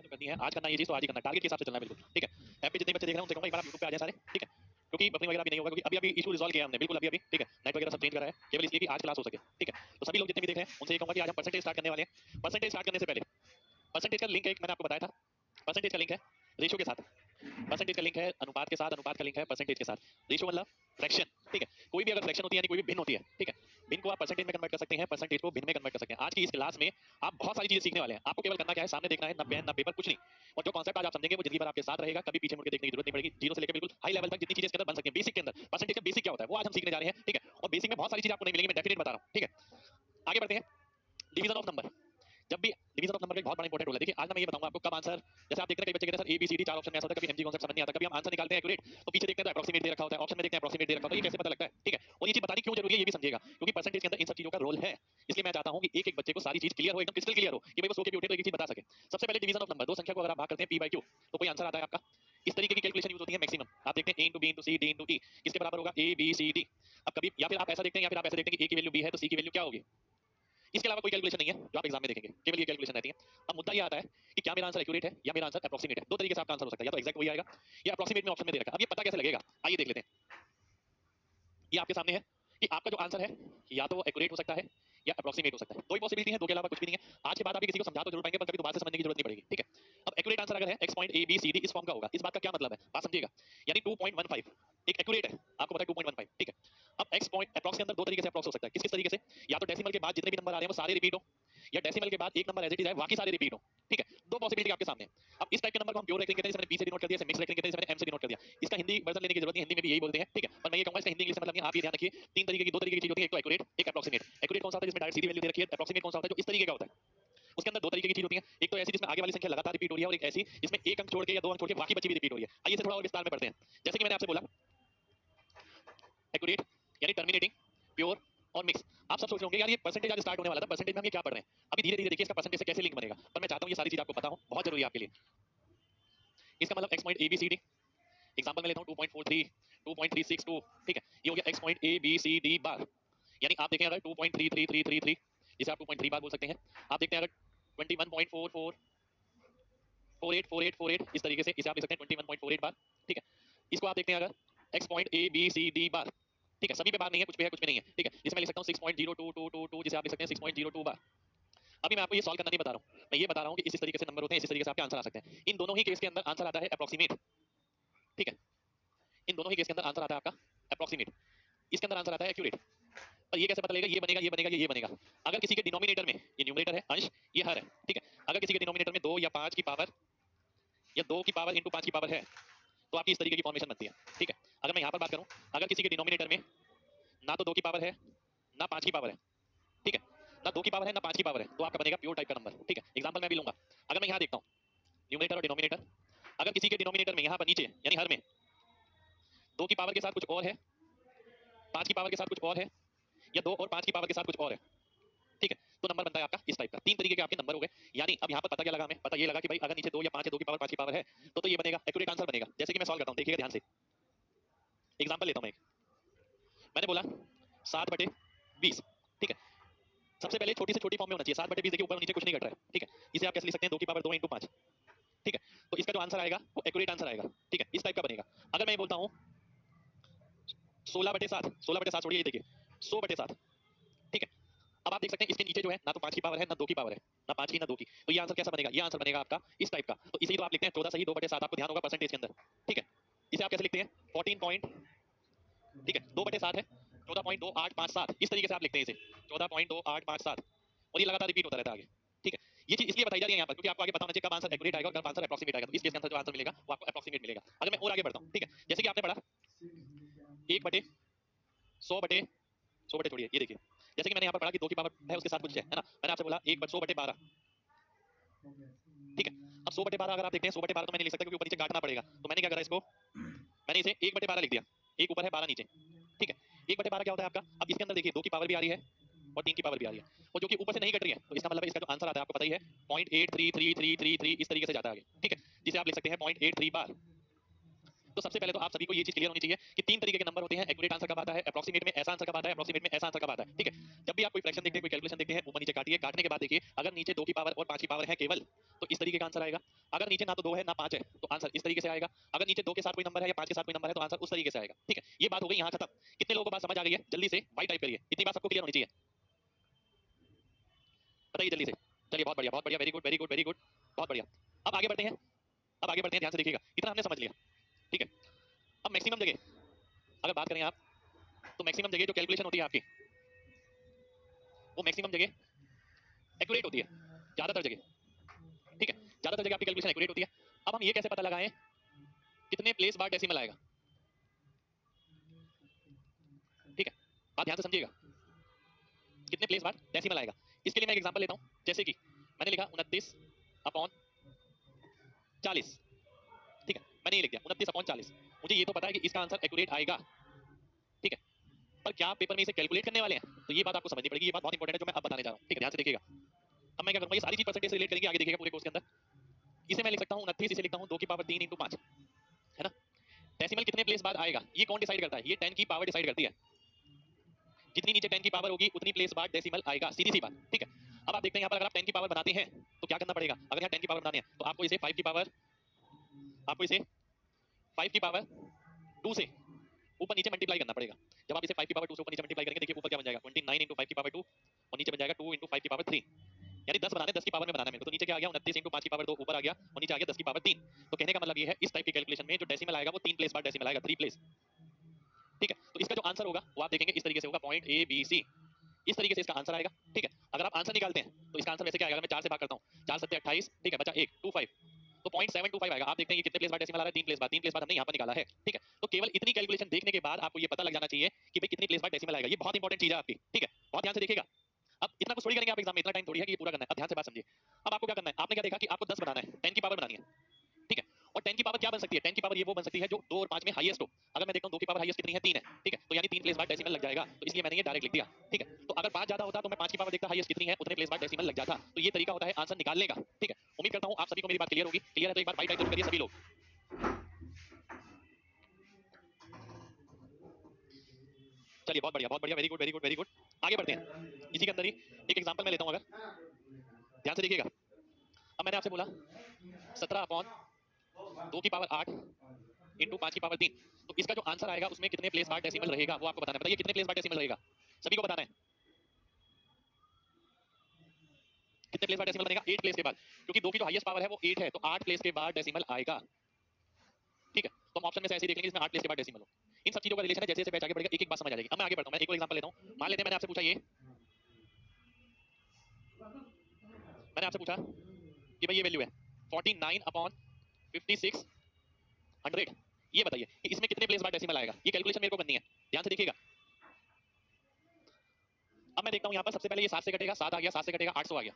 तो करनी है, आज करना है ये चीज तो आज ही करना है, टारगेट के हिसाब से चलना है बिल्कुल, ठीक है। ऐप पे जितने बच्चे देख रहे हैं उनसे कहूंगा एक बार आप यूट्यूब पे आ जाए सारे, ठीक है, क्योंकि बफरिंग वगैरह भी नहीं होगा, क्योंकि अभी अभी इशू रिजॉल्व किया हमने बिल्कुल अभी अभी, ठीक है। नेट वगैरह सब चेंज करा है केवल इसलिए कि आज क्लास हो सके, ठीक है। तो सभी लोग जितने भी देख रहे हैं उनसे ये कहूंगा कि आज हम परसेंटेज स्टार्ट करने वाले हैं। परसेंटेज स्टार्ट करने से पहले परसेंटेज का लिंक एक मैंने आपको बताया था, परसेंटेज का लिंक है रेशियो के साथ, परसेंटेज का लिंक है अनुपात के साथ, अनुपात का लिंक है परसेंटेज के साथ। रेशियो मतलब फ्रैक्शन, ठीक है। कोई भी अगर फ्रैक्शन होती है यानी कोई भी भिन्न होती है, ठीक है, भिन्न को आप परसेंटेज में कन्वर्ट कर सकते हैं, परसेंटेज को भिन्न में कन्वर्ट कर सकते हैं। आज की इस क्लास में आप बहुत सारी चीजें सीखने वाले हैं, आपको केवल करना क्या है, सामने देखना है, ना पेन ना पेपर, कुछ नहीं। और जो कॉन्सेप्ट आज आप समझेंगे वो जिंदगी भर आपके साथ रहेगा, कभी पीछे मुड़ के देखने की जरूरत नहीं पड़ेगी। जीरो से लेकर बिल्कुल हाई लेवल तक जितनी चीजें इसके अंदर बन सकती हैं, बेसिक के अंदर परसेंटेज का बेसिक क्या होता है वो आज हम सीखने जा रहे हैं, ठीक है। और बेसिक में बहुत सारी चीजें आपको नहीं मिलेंगी, मैं डेफिनेट बता रहा हूं, ठीक है। आगे बढ़ते हैं। डिवीजन ऑफ नंबर, जब भी डिवीजन ऑफ नंबर का एक बहुत बड़ा इंपॉर्टेंट रोल है। देखिए आज मैं ये बताऊंगा आपको कब आंसर, जैसे आप देखते हैं कई बच्चे कहते हैं sir A B C D चार ऑप्शन में ऐसा होता है, कभी एमजी कॉन्सेप्ट समझ नहीं आता, कभी हम आंसर निकालते हैं एक्यूरेट तो पीछे देखते हैं तो अप्रोक्सीमेट दे रखा होता है, ऑप्शन में देखते हैं अप्रोक्सीमेट दे रखा होता है, ये कैसे पता लगता है, ठीक है। और ये चीज बतानी क्यों जरूरी है ये भी समझिएगा, क्योंकि परसेंटेज के अंदर इन सब चीजों का रोल है। इसलिए मैं चाहता हूं कि एक एक बच्चे को सारी चीज क्लियर हो, एकदम क्रिस्टल क्लियर हो कि भाई वो सो के भी उठे तो एक चीज बता सके। सबसे पहले डिवीजन ऑफ नंबर, दो संख्या को अगर आप भाग करते हैं पी बाई क्यू तो कोई आंसर आता है आपका, इस तरीके की कैलकुलेशन यूज होती है मैक्सिमम। आप देखते हैं a into b into c d into e, किसके बराबर होगा ए बी सी डी। अब कभी या फिर आप ऐसा देखते हैं, या फिर आप ऐसा देखते हैं कि ए की वैल्यू बी है तो सी की वैल्यू क्या होगी। इसके अलावा कोई कैलकुलेशन नहीं है जो आप एग्जाम में देखेंगे, केवल ये कैलकुलेशन रहती है। अब मुद्दा ये आता है कि क्या मेरा आंसर एक्यूरेट है या मेरा आंसर अप्रोक्सीमेट है। दो तरीके से आपका आंसर हो सकता है, या तो एग्जैक्ट वही आएगा या अप्रोक्सीमेट में ऑप्शन में दे रखा है। अब ये पता कैसे लगेगा, आइए देख लेते हैं। ये आपके सामने है कि आपका जो आंसर है या तो एक्यूरेट हो सकता है या अप्रोक्सीमेट हो सकता है, दो ही पॉसिबिलिटी है, दो के अलावा कुछ भी नहीं है। आज के बाद आप किसी को समझा तो जरूर पाएंगे पर कभी दोबारा से समझने की जरूरत नहीं पड़ेगी, ठीक है। अब एक्यूरेट आंसर अगर है x point A B C D इस फॉर्म का होगा, इस बात का क्या मतलब है बात समझिएगा, यानी 2.15 एक एक्यूरेट है, आपको पता है 2.15, ठीक है। अब x पॉइंट अप्रॉक्स के अंदर दो तरीके से अप्रॉक्स हो सकता है, किस किस तरीके से, या तो डेसिमल के बाद जितने भी नंबर आ रहे हैं वो सारे रिपीट हो, या डेसिमल के बाद एक नंबर एज इट इज है बाकी सारे रिपीट हो, ठीक है। दो पॉसिबिलिटी आपके सामने है। अब इस टाइप के नंबर को हम प्योर रेक्टिंग कहते हैं, इसमें बी से डिनोट कर दिया, इसमें मिक्स रेक्टिंग कहते हैं, इसमें एम से डिनोट कर दिया। इसका हिंदी वर्जन लेने की जरूरत नहीं, हिंदी में भी यही बोलते हैं, ठीक है। पर मैं ये कहूंगा इसका हिंदी इंग्लिश से मतलब नहीं, आप ये ध्यान रखिए तीन तरीके की, दो तरीके की चीज होती है, एक तो एक्यूरेट एक अप्रोक्सीमेट। एक्यूरेट कौन सा होता है जिसमें डायरेक्ट सीधी वैल्यू दे रखी है, अप्रोक्सीमेट कौन सा होता है जो इस तरीके का होता है। उसके अंदर दो तरीके की चीज होती है, एक तो ऐसी जिसमें आगे वाली संख्या लगातार रिपीट हो रही है, और एक ऐसी जिसमें एक अंक छोड़ के या दो अंक छोड़ के बाकी बची भी रिपीट हो रही है। आइए इसे थोड़ा और विस्तार में पढ़ते हैं। जैसे कि मैंने आपसे बोला एक्यूरेट यानी टर्मिनेटिंग, प्योर और मिक्स। आप सब सोच रहे होंगे यार ये परसेंटेज आज स्टार्ट होने वाला था, परसेंटेज में हम ये क्या पढ़ रहे हैं। अभी धीरे धीरे देखिए इसका परसेंटेज से कैसे लिंक बनेगा, पर मैं चाहता हूं ये सारी चीज आपको पता हो, बहुत जरूरी है आपके लिए। इसका मतलब x point A B C D, example में लेता हूं 2.43 2.362, ठीक है। ये हो गया x point A B C D बार, यानी आप देखें अगर 2.33333, जिसे आप 2.3 बार बोल सकते हैं। आप देखते हैं अगर 21.44 48 इस तरीके से इसे आप लिख सकते हैं 21.48 बार, ठीक है। इसको आप देखते हैं अगर x point A B C D बार, ठीक है, सभी पे बार नहीं है, कुछ पे है कुछ पे नहीं है, ठीक है। जिसमें लिख सकता हूं 6.02222, जिसे आप लिख सकते हैं 6.02 बार। अभी मैं आपको ये सॉल्व करना नहीं बता रहा हूं, मैं ये बता रहा हूं कि इस तरीके से नंबर होते हैं, इस तरीके से आपके आंसर आ सकते हैं। इन दोनों ही केस के अंदर आंसर आता है अप्रोक्सीमेट, ठीक है। इन दोनों ही केस के अंदर आंसर आता है आपका अप्रोक्सीमेट, इसके अंदर आंसर आता है एक्यूरेट। और ये कैसे पता लगेगा, ये बनेगा ये बनेगा ये बनेगा, अगर किसी के डिनोमिनेटर में, ये न्यूमरेटर है अंश, ये हर है, ठीक है। अगर किसी के डिनोमिनेटर में 2 या 5 की पावर या 2 की पावर इंटू 5 की पावर है तो आपकी इस तरीके की फॉर्मेशन बनती है, ठीक है। अगर मैं यहाँ पर बात करूँ, अगर किसी के डिनोमिनेटर में ना तो 2 की पावर है ना 5 की पावर है, ठीक है, ना 2 की पावर है ना 5 की पावर है, तो आपका बनेगा प्योर टाइप का नंबर, ठीक है। एग्जांपल मैं भी लूंगा, अगर मैं यहाँ देखता हूँ न्यूमरेटर और डिनोमिनेटर, अगर किसी के डिनोमिनेटर में यहाँ पर नीचे यानी हर में 2 की पावर के साथ कुछ और है, 5 की पावर के साथ कुछ और है, या 2 और 5 की पावर के साथ कुछ और है, ठीक है, तो नंबर बनता है आपका इस टाइप का। तीन तरीके के आपके नंबर हो गए, यानी अब यहाँ पर पता क्या लगा हमें, पता ये लगा कि भाई अगर नीचे 2 या 5 है, 2 की पावर 5 की पावर है, तो ये बनेगा एक्यूरेट आंसर बनेगा। जैसे कि मैं सॉल्व करता हूँ, देखिएगा ध्यान से, एग्जांपल लेता हूँ मैं मैंने बोला 7/20, ठीक है। सबसे पहले छोटी से छोटी फॉर्म में होना चाहिए, 7/20 देखिए ऊपर नीचे कुछ नहीं घट रहा है, ठीक है। इसे आप कैसे लिख सकते हैं 2 की पावर 2 इंटू 5, ठीक है। तो इसका जो आंसर आएगा वो एक्यूरेट आंसर आएगा, ठीक है, इस टाइप का बनेगा। अगर मैं ये बोलता हूँ 16/7, 16/7 छोड़िए, ये देखिए 100/7, ठीक है। अब आप देख सकते हैं इसके नीचे जो है ना तो 5 की पावर है ना 2 की पावर है, ना 5 की ना 2 की, तो ये आंसर कैसा बनेगा, ये आंसर बनेगा आपका इस टाइप का। तो इसे ही तो आप लिखते हैं 14 सही 2/7, आपको ध्यान होगा परसेंटेज के अंदर, ठीक है। इसे आप कैसे लिखते हैं 14 पॉइंट, ठीक है, 2/7 है 14.2857, इस तरीके से आप लिखते हैं इसे 14.2857, और ये लगातार रिपीट होता रहता है आगे, ठीक है। ये चीज इसलिए बताई जा रही है यहाँ पर क्योंकि आपको आगे पता होना चाहिए कब आंसर एक्यूरेट आएगा और कब आंसर अप्रोक्सीमेट आएगा। तो इस केस के आंसर जो आंसर मिलेगा वो आपको अप्रोक्सीमेट मिलेगा। अगर मैं और आगे बढ़ता हूँ, ठीक है, जैसे कि आपने पढ़ा 1/100/100 छोड़िए, ये देखिए जैसे कि मैंने यहाँ पर पढ़ा कि 2 की पावर है उसके साथ कुछ है ना, मैंने आपसे बोला 1/100/12, ठीक है। अब 100/12 अगर आप देखते हैं 100/12 तो मैंने लिख सकता क्योंकि ऊपर नीचे काटना पड़ेगा, तो मैंने क्या करा इसको, मैंने इसे 1/12 लिख दिया, एक ऊपर है 12 नीचे, ठीक है। 1/12 क्या होता है आपका, अब इसके अंदर देखिए 2 की पावर भी आ रही है और 3 की पावर भी आ रही है, और जो कि ऊपर से नहीं कट रही है, तो इसका मतलब है इसका जो आंसर आता है आपको पता ही है 0.833333 इस तरीके से जाता है आगे, ठीक है, जिसे आप लिख सकते हैं 0.83 बार। तो सबसे पहले तो आप सभी को ये चीज क्लियर होनी चाहिए कि तीन तरीके के नंबर होते हैं। एक्यूरेट आंसर कब आता है, अप्रोक्सीमेट में ऐसा आंसर कब आता है, अप्रोक्सीमेट में ऐसा आंसर कब आता है, ठीक है। जब भी आप कोई फ्रैक्शन देखते हैं, कोई कैलकुलेशन देखते हैं, ऊपर नीचे काटिए, काटने के बाद देखिए अगर नीचे 2 की पावर और 5 की पावर है केवल, तो इस तरीके का आंसर आएगा। अगर नीचे ना तो 2 है ना 5 है, तो आंसर इस तरीके से आएगा। अगर नीचे 2 के साथ कोई नंबर है या 5 के साथ कोई नंबर है, तो आंसर उस तरीके से आएगा, ठीक है। ये बात हो गई यहाँ खत्म। कितने लोगों को बात समझ आ गई है? जल्दी से वाई टाइप करिए, इतनी बात सबको क्लियर होनी चाहिए, बताइए जल्दी से। चलिए बहुत बढ़िया, बहुत बढ़िया, very good very good very good, बहुत बढ़िया। अब आगे बढ़ते हैं, अब आगे बढ़ते हैं, ध्यान से देखिएगा, इतना हमने समझ लिया, ठीक है। अब मैक्सिमम जगह अगर बात करें आप, तो मैक्सिमम जगह जो कैलकुलेशन होती है आपकी, वो मैक्सिमम जगह एक्यूरेट होती है ज्यादातर जगह, ठीक है। ज्यादातर जगह आपकी कैलकुलेशन एक्यूरेट होती है। अब हम ये कैसे पता लगाएं कितने प्लेस बाद डेसिमल आएगा, ठीक है। बात ध्यान से समझिएगा, कितने प्लेस बाद डेसिमल आएगा। इसके लिए मैं एक एग्जांपल लेता हूं, जैसे कि मैंने लिखा 29/40, ठीक है। मैंने ये लिख दिया 29/40। मुझे ये तो पता है कि इसका आंसर एक्यूरेट आएगा, ठीक है। पर क्या आप पेपर में इसे कैलकुलेट करने वाले हैं, तो ये बात आपको समझनी पड़ेगी। ये बात बहुत इंपॉर्टेंट है जो मैं अब बताने जा रहा हूं, ठीक है। ध्यान से देखिएगा। अब मैं क्या करूंगा, ये सारी चीज परसेंटेज से रिलेट करेंगे आगे देखिएगा पूरे कोर्स के अंदर। इसे मैं लिख सकता हूं 29, इसे लिखता हूं 2 की पावर 3 × 5, है ना। डेसिमल कितने प्लेस बाद आएगा ये कौन डिसाइड करता है? ये 10 की पावर डिसाइड करती है। जितनी नीचे 10 की पावर होगी उतनी प्लेस बाद डेसिमल आएगा, सीधी सी बात, ठीक है। अब आप देखते हैं यहाँ पर अगर आप 10 की पावर बनाते हैं तो क्या करना पड़ेगा। अगर यहाँ 10 की पावर बनानी है तो आपको इसे 5 की पावर, आपको इसे 5 की पावर 2 से ऊपर नीचे मल्टीप्लाई करना पड़ेगा। जब आप इसे 5 की पावर 2 से ऊपर नीचे मल्टीप्लाई करेंगे, देखिए ऊपर क्या बन जाएगा 29 × 5 की पावर 2, और नीचे बन जाएगा 2 × 5 की पावर 3। यानी 10 बनाने, 10 की पावर में बनाना है मेरे को, तो नीचे क्या आ गया 29 × 5 की पावर 2 ऊपर आ गया, और नीचे आ गया 10 की पावर 3। तो कहने का मतलब ये है इस टाइप की कैलकुलेशन में जो डेसिमल आएगा वो 3 प्लेस बाद डेसिमल आएगा, 3 प्लेस, ठीक है। तो इसका जो आंसर होगा वो आप देखेंगे इस तरीके से होगा, पॉइंट ए बी सी, इस तरीके से इसका आंसर आएगा, ठीक है। अगर आप आंसर निकालते हैं तो इसका आंसर वैसे क्या आएगा, मैं 4 से भाग करता हूं, 4 7 28, ठीक है, बचा 1 25, तो 0.725 आएगा। आप देखते हैं ये कितने प्लेस बाद डेसिमल आ रहा है, 3 प्लेस बाद, 3 प्लेस बाद हमने यहाँ पर निकाला है, ठीक है। तो केवल इतनी कैलकुलेशन देखने के बाद आपको ये पता लग जाना चाहिए कि भाई कितनी प्लेस बाद डेसिमल आएगा। ये बहुत इंपॉर्टेंट चीज है आपकी, ठीक है। बहुत ध्यान से देखिएगा। अब इतना कुछ थोड़ी करेंगे आप एग्जाम में, इतना टाइम थोड़ी है कि ये पूरा करना है। अब ध्यान से बात समझिए। अब आपको क्या करना है, आपने क्या देखा कि आपको 10 बनाना है, 10 की पावर बनानी है, ठीक है। और 10 की पावर क्या बन सकती है, 10 की पावर ये वो बन सकती है जो 2 और 5 में हाईएस्ट हो। अगर मैं देखता हूं 2 की पावर हाईएस्ट कितनी है, 3 है, ठीक है। तो यानी 3 प्लेस बाद डेसिमल लग जाएगा, तो इसलिए मैंने ये डायरेक्ट लिख दिया, ठीक है। तो अगर 5 ज्यादा होता तो मैं 5 की पावर देखता हाईएस्ट कितनी है, उतने प्लेस बाद डेसिमल लग जाता। तो ये तरीका होता है आंसर निकालने का, ठीक है। उम्मीद करता हूं आप सभी को मेरी बात क्लियर होगी। क्लियर है तो एक बार बाई टाइप जरूर करिए सभी लोग। चलिए बहुत बढ़िया, very good very good very good. आगे बढ़ते हैं, इसी के अंदर ही एक एग्जांपल मैं लेता हूं, अगर ध्यान से देखिएगा। अब मैंने आपसे बोला 17/2 की पावर 8 इंटू 5 की पावर 3, तो इसका जो आंसर आएगा उसमें कितने प्लेस बाद डेसिमल रहेगा वो आपको बताना है। बताइए कितने प्लेस बाद डेसिमल रहेगा, सभी को बताना है। कितने प्लेस बाद डेसिमल बनेगा, 8 प्लेस के बाद, क्योंकि 2 की जो हाईएस्ट पावर है वो 8 है, तो 8 प्लेस के बाद डेसिमल आएगा, ठीक है। तो हम ऑप्शन में से ऐसे ही देख लेंगे जिसमें 8 प्लेस के बाद डेसिमल हो। इन सब चीजों का रिलेशन है, जैसे जैसे बैच आगे बढ़ेगा एक एक बात समझ आ जाएगी। अब मैं आगे बढ़ता हूं, मैं एक और एग्जांपल लेता हूं। मान लेते हैं मैंने आपसे पूछा ये, मैंने आपसे पूछा कि भाई ये वैल्यू है 49/56 ये बताइए कि इसमें कितने प्लेस बाद डेसिमल आएगा। ये कैलकुलेशन मेरे को करनी है, ध्यान से देखिएगा। अब मैं देखता हूं यहाँ पर सबसे पहले ये 7 से कटेगा, 7 आ गया, 7 से कटेगा 800 आ गया,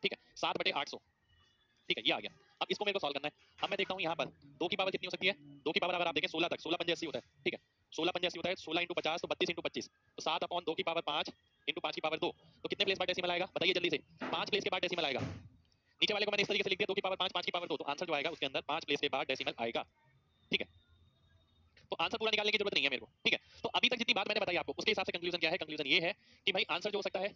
ठीक है, 7/800, ठीक है, ये आ गया। अब इसको मेरे को सॉल्व करना है। अब मैं देखता हूँ यहाँ पर 2 की पावर कितनी हो सकती है, 2 की पावर अगर आप देखें 16 तक, 16 पंजे 80 होता है, ठीक है। 16 पंजे 80 होता है, 16 × 50 तो 32 × 25, तो 7/2 की पावर 5 इंटू 5 की पावर 2, तो कितने प्लेस बाद डेसिमल आएगा बताइए जल्दी से। 5 प्लेस के बाद डेसिमल आएगा। नीचे वाले को मैंने इस तरीके से लिख दिया 2 की पावर 5 5 की पावर 2, तो आंसर जो आएगा उसके अंदर 5 प्लेस के बाद डेसिमल आएगा, ठीक है। तो आंसर पूरा निकालने की जरूरत नहीं है मेरे को, ठीक है। तो अभी तक जितनी बात मैंने बताई आपको उसके हिसाब से कंक्लूजन क्या है, कंक्लूजन ये है कि भाई आंसर जो हो सकता है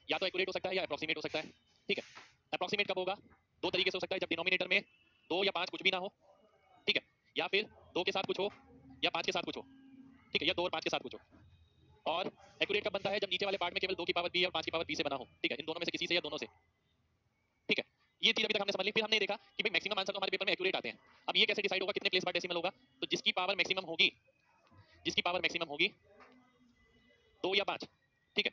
या तो एक्यूरेट हो सकता है या अप्रोक्सीमेट हो सकता है, ठीक है। अप्रोक्सीमेट कब होगा, दो तरीके से हो सकता है, जब डिनोमिनेटर में 2 या 5 कुछ भी ना हो, ठीक है, या फिर 2 के साथ कुछ हो या 5 के साथ कुछ हो, ठीक है, या 2 और 5 के साथ कुछ हो। और एक्यूरेट कब बनता है, जब नीचे वाले पार्ट में केवल 2 की पावर b और 5 की पावर b से बना हो, ठीक है, इन दोनों में से किसी से या दोनों से, ठीक है। ये चीज अभी तक हमने समझ ली। फिर हमने देखा कि भाई मैक्सिमम आंसर तो हमारे पेपर में एक्यूरेट आते हैं। अब ये कैसे डिसाइड होगा कितने प्लेस बाद डेसिमल होगा, तो जिसकी पावर मैक्सिमम होगी, जिसकी पावर मैक्सिमम होगी 2 या 5, ठीक है,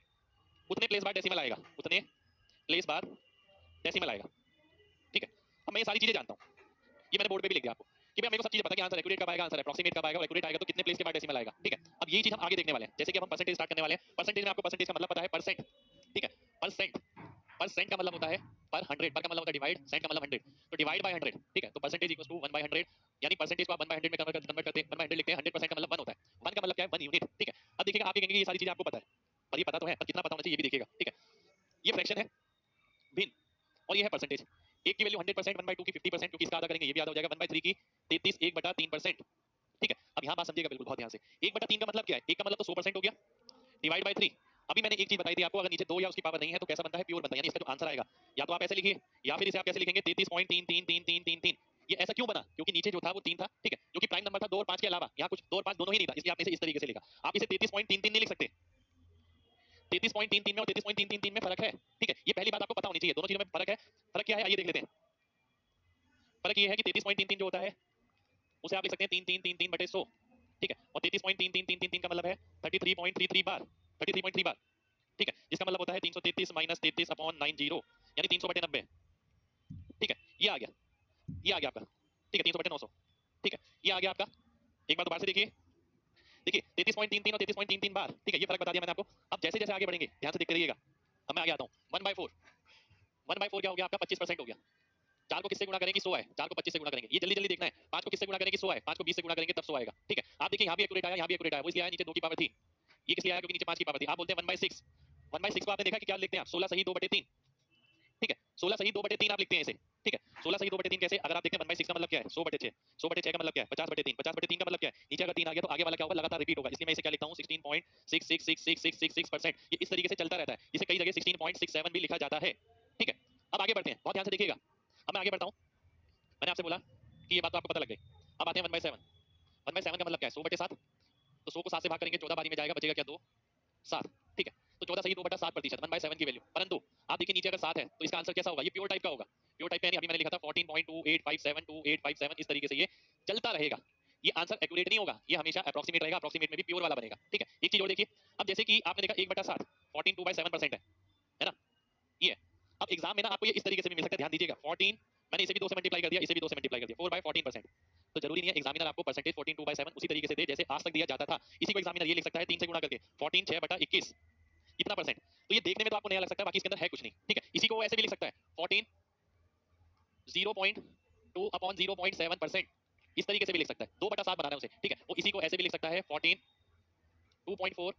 उतने प्लेस बाद डेसिमल आएगा, उतने प्लेस बाद डेसिमल आएगा, ठीक है। अब मैं ये सारी चीजें जानता हूँ, ये मैंने बोर्ड पे भी लिख दिया आपको कि भाई मेरे को सब चीजें पता है कि आंसर एक्यूरेट कब आएगा, आंसर अप्रोक्सीमेट कब आएगा, और एक्यूरेट आएगा तो कितने प्लेस के बाद डेसिमल आएगा, ठीक है। अब यही चीज हम आगे देखने वाले हैं। जैसे कि अब हम परसेंटेज स्टार्ट करने वाले हैं। परसेंटेज में आपको परसेंटेज का मतलब पता है, परसेंट, ठीक है। परसेंट, परसेंट का मतलब होता है पर 100, पर का मतलब होता है डिवाइड, सेंट का मतलब 100, तो डिवाइड बाय 100, ठीक है। तो परसेंटेज इक्वल्स टू 1/100, यानी परसेंटेज को आप 1/100 में कन्वर्ट करते हैं, 1/100 लिखते हैं। 100% का मतलब 1 होता है, 1 का मतलब क्या है, 1 यूनिट, ठीक है। अब देखिएगा आप ये कहेंगे ये सारी चीजें आपको पता है, और ये पता तो है, पर कितना पता होना चाहिए ये भी देखिएगा, ठीक है। ये फ्रैक्शन है भिन्न, और ये है परसेंटेज। एक की वैल्यू 100%, 1/2 की 50%, क्योंकि इसका आधा करेंगे ये भी आधा हो जाएगा, 1/3 की 33 1/3%, 33% हो गया, डिवाइड बाय 3। अभी मैंने एक चीज बताई थी आपको, अगर नीचे 2 या उसकी पावर नहीं है तो कैसा बनता है, प्योर बनता है। यानी इसका जो आंसर आएगा या तो आप ऐसे लिखिए या फिर इसे आप कैसे लिखेंगे 33.3333333। ये ऐसा क्यों बना, क्योंकि नीचे जो था वो 3 था, ठीक है, जो कि प्राइम नंबर था 2 और 5 के अलावा, यहाँ कुछ 2 और 5 दोनों ही नहीं था, इसलिए आपने इसे इस तरीके से लिखा। आप इसे 33.33 नहीं लिख सकते, 33.33 में और 33.333 में फर्क है, ठीक है, ये पहली बात आपको पता होनी चाहिए, दोनों चीजों में फर्क है। फर्क क्या है आइए देख लेते हैं। फर्क ये है कि 33.33 जो होता है उसे आप लिख सकते हैं 3333/100, ठीक है, और 33.3333 का मतलब है 33.33 बार, 33.3 बार, ठीक है, जिसका मतलब होता है 333 माइनस 33/90, यानी 300/90, ठीक है, ये आ गया, ये आ गया आपका, ठीक है, 300/900, ठीक है, ये आ गया आपका। एक बार दोबारा से देखिए, देखिए 33.33 और 33.33 बार, ठीक है, ये फर्क बता दिया मैंने आपको। अब जैसे जैसे आगे बढ़ेंगे ध्यान से देखते रहिएगा। अब मैं आगे आता हूँ 1/4, 1/4 क्या हो गया आपका 25% हो गया। 4 को किससे गुणा करेंगे 100 है, 4 को 25 से गुणा करेंगे, ये जल्दी जल्दी देखना है। 5 को किससे गुणा करेंगे 100 है, 5 को 20 से गुणा करेंगे तब 100 आएगा, ठीक है। आप देखिए यहाँ भी एक्यूरेट आया, यहाँ भी एक्यूरेट आया, वो इसलिए आया नीचे 2 की पावर थी, ये किस लिए आया क्योंकि नीचे 5 की पावर थी। आप बोलते हैं 1/6, 1/6 को आपने देखा कि क्या लिखते हैं आप 16 सही 2/3, ठीक है, 16 सही 2/3 आप लिखते हैं इसे, ठीक है, 16 सही 2/3 कैसे, अगर आप देखते हैं 1/6 का मतलब क्या है 100/6, 100/6 का मतलब क्या है 50/3, 50/3 का मतलब क्या है नीचे अगर 3 आ गया तो आगे वाला क्या होगा लगातार रिपीट होगा, इसलिए मैं इसे क्या लिखता हूँ 16.666666%, ये इस तरीके से चलता रहता है, इसे कई जगह 16.67 भी लिखा जाता है, ठीक है। अब आगे बढ़ते हैं, बहुत ध्यान से देखिएगा। अब मैं आगे बढ़ता हूँ, मैंने आपसे बोला कि ये बात तो आपको पता लग गई। अब आते हैं 1/7, 1/7 का मतलब क्या है 100/7, तो 100 को 7 से भाग करेंगे 14 बारी में जाएगा, बचेगा क्या 2 7, ठीक है, तो 14 सही 2/7%, 1/7 की वैल्यू। परंतु आप देखिए नीचे अगर 7 है तो इसका आंसर कैसा होगा, ये प्योर टाइप का होगा, प्योर टाइप यानी अभी मैंने लिखा था 14.28572857, इस तरीके से ये चलता रहेगा। ये आंसर एक्यूरेट नहीं होगा, ये हमेशा अप्रोक्सीमेट रहेगा, अप्रोक्सीमेट में भी प्योर वाला बनेगा, ठीक है। एक चीज और देखिए, अब जैसे कि आपने देखा 1/7 14 2/7% है ना, ये है। अब एग्जाम में ना आपको ये इस तरीके से भी मिल सकता है, ध्यान दीजिएगा 14, मैंने इसे भी 2 से मल्टीप्लाई कर दिया, इसे भी 2 से मल्टीप्लाई कर दिया, 4/14%। तो जरूरी नहीं है एग्जामिनर आपको परसेंटेज 14 2/7 उसी तरीके से दे जैसे आज तक दिया जाता था, इसी को एग्जामिनर ये लिख सकता है 3 से गुणा करके 14 6/21, इतना परसेंट। तो ये देखने में तो आपको नया लग सकता है, बाकी इसके अंदर है कुछ नहीं, ठीक है। इसी को वो ऐसे भी लिख सकता है 14 0.2/0.7%, इस तरीके से भी लिख सकता है, 2/7 बनाना है उसे, ठीक है। वो इसी को ऐसे भी लिख सकता है 14 2.4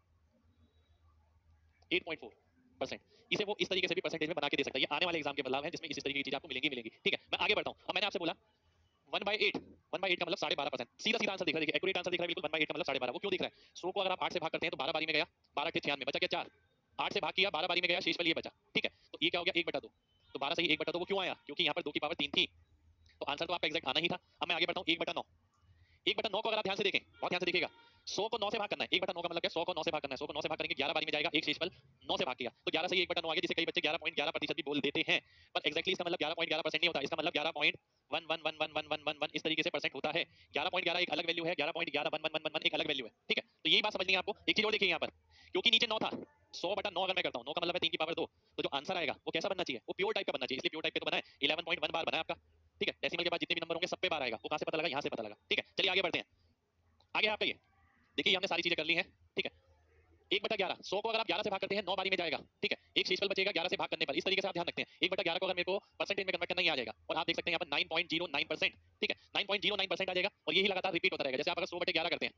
8.4%, इसे वो इस तरीके से भी परसेंटेज में बना के दे सकता है। ये आने वाले एग्जाम के बदलाव है जिसमें इस तरीके की चीजें आपको मिलेंगी मिलेंगी, ठीक है। मैं आगे बढ़ता हूँ। अब मैंने आपसे बोला 1/8, 1/8 का मतलब 12.5%, सीधा सीधा आंसर दिख रहा है, देखिए एक्यूरेट आंसर दिख रहा है बिल्कुल। 1/8 का मतलब 12.5, वो क्यों दिख रहा है, 100 को अगर आप 8 से भाग करते हैं तो 12 बारी में गया, 12 8 96, बचा क्या 4, 8 से भाग किया 12 बारी में गया, शेष बल ये बचा, ठीक है। तो ये क्या हो गया 1/2, तो 12 सही 1/2 वो क्यों आया, क्योंकि यहाँ पर 2 की पावर 3 थी, तो आंसर तो आपका एग्जैक्ट आना ही था। अब मैं आगे बढ़ता हूँ 1/9, 1/9 को अगर आप ध्यान से देखें, बहुत ध्यान से देखिएगा, 100 को 9 से भाग करना है, 1/9 का मतलब क्या 100 को 9 से भाग करना है, 100 को 9 से भाग करेंगे 11 बारी में जाएगा, एक शेष बल 9 से भाग किया तो 11 से 1/9 आ गया, जिसे कई बच्चे 11.11% भी बोल देते हैं, पर एक्जैक्टली इसका मतलब 11.11% नहीं होता, इसका मतलब 11.111111 इस तरीके से परसेंट होता है। 11.11 एक अलग वैल्यू है, 11.111111 एक अलग वैल्यू है, ठीक है। तो यही बात समझनी है आपको। एक चीज और देखिए यहाँ पर, क्योंकि नीचे 9 था, 100/9 अगर मैं करता हूँ, 9 का मतलब है 3 की पावर 2, तो जो आंसर आएगा वो कैसा बनना चाहिए, वो प्योर टाइप का बनना चाहिए, इसलिए प्योर टाइप पे तो बना है 11.1 बार बना है आपका, ठीक है। डेसिमल के बाद जितने भी नंबर होंगे सब पे बार आएगा, वो कहां से पता लगा, यहाँ से पता लगा, ठीक है। चलिए आगे बढ़ते हैं, आगे आपका ये देखिए, हमने सारी चीजें कर ली हैं, ठीक है। 1/11, 100 को अगर आप 11 से भाग करते हैं 9 बारी में जाएगा, ठीक है, एक शेषफल बचेगा 11 से भाग करने पर, इस तरीके से आप ध्यान रखते हैं। 1/11 को अगर मेरे को परसेंटेज में कन्वर्ट करना ही आ जाएगा, और आप देख सकते हैं यहाँ पर 9.09%, ठीक है, 9.09% आ जाएगा, और यही लगातार रिपीट होता रहेगा। जैसे आप अगर 100/11 करते हैं,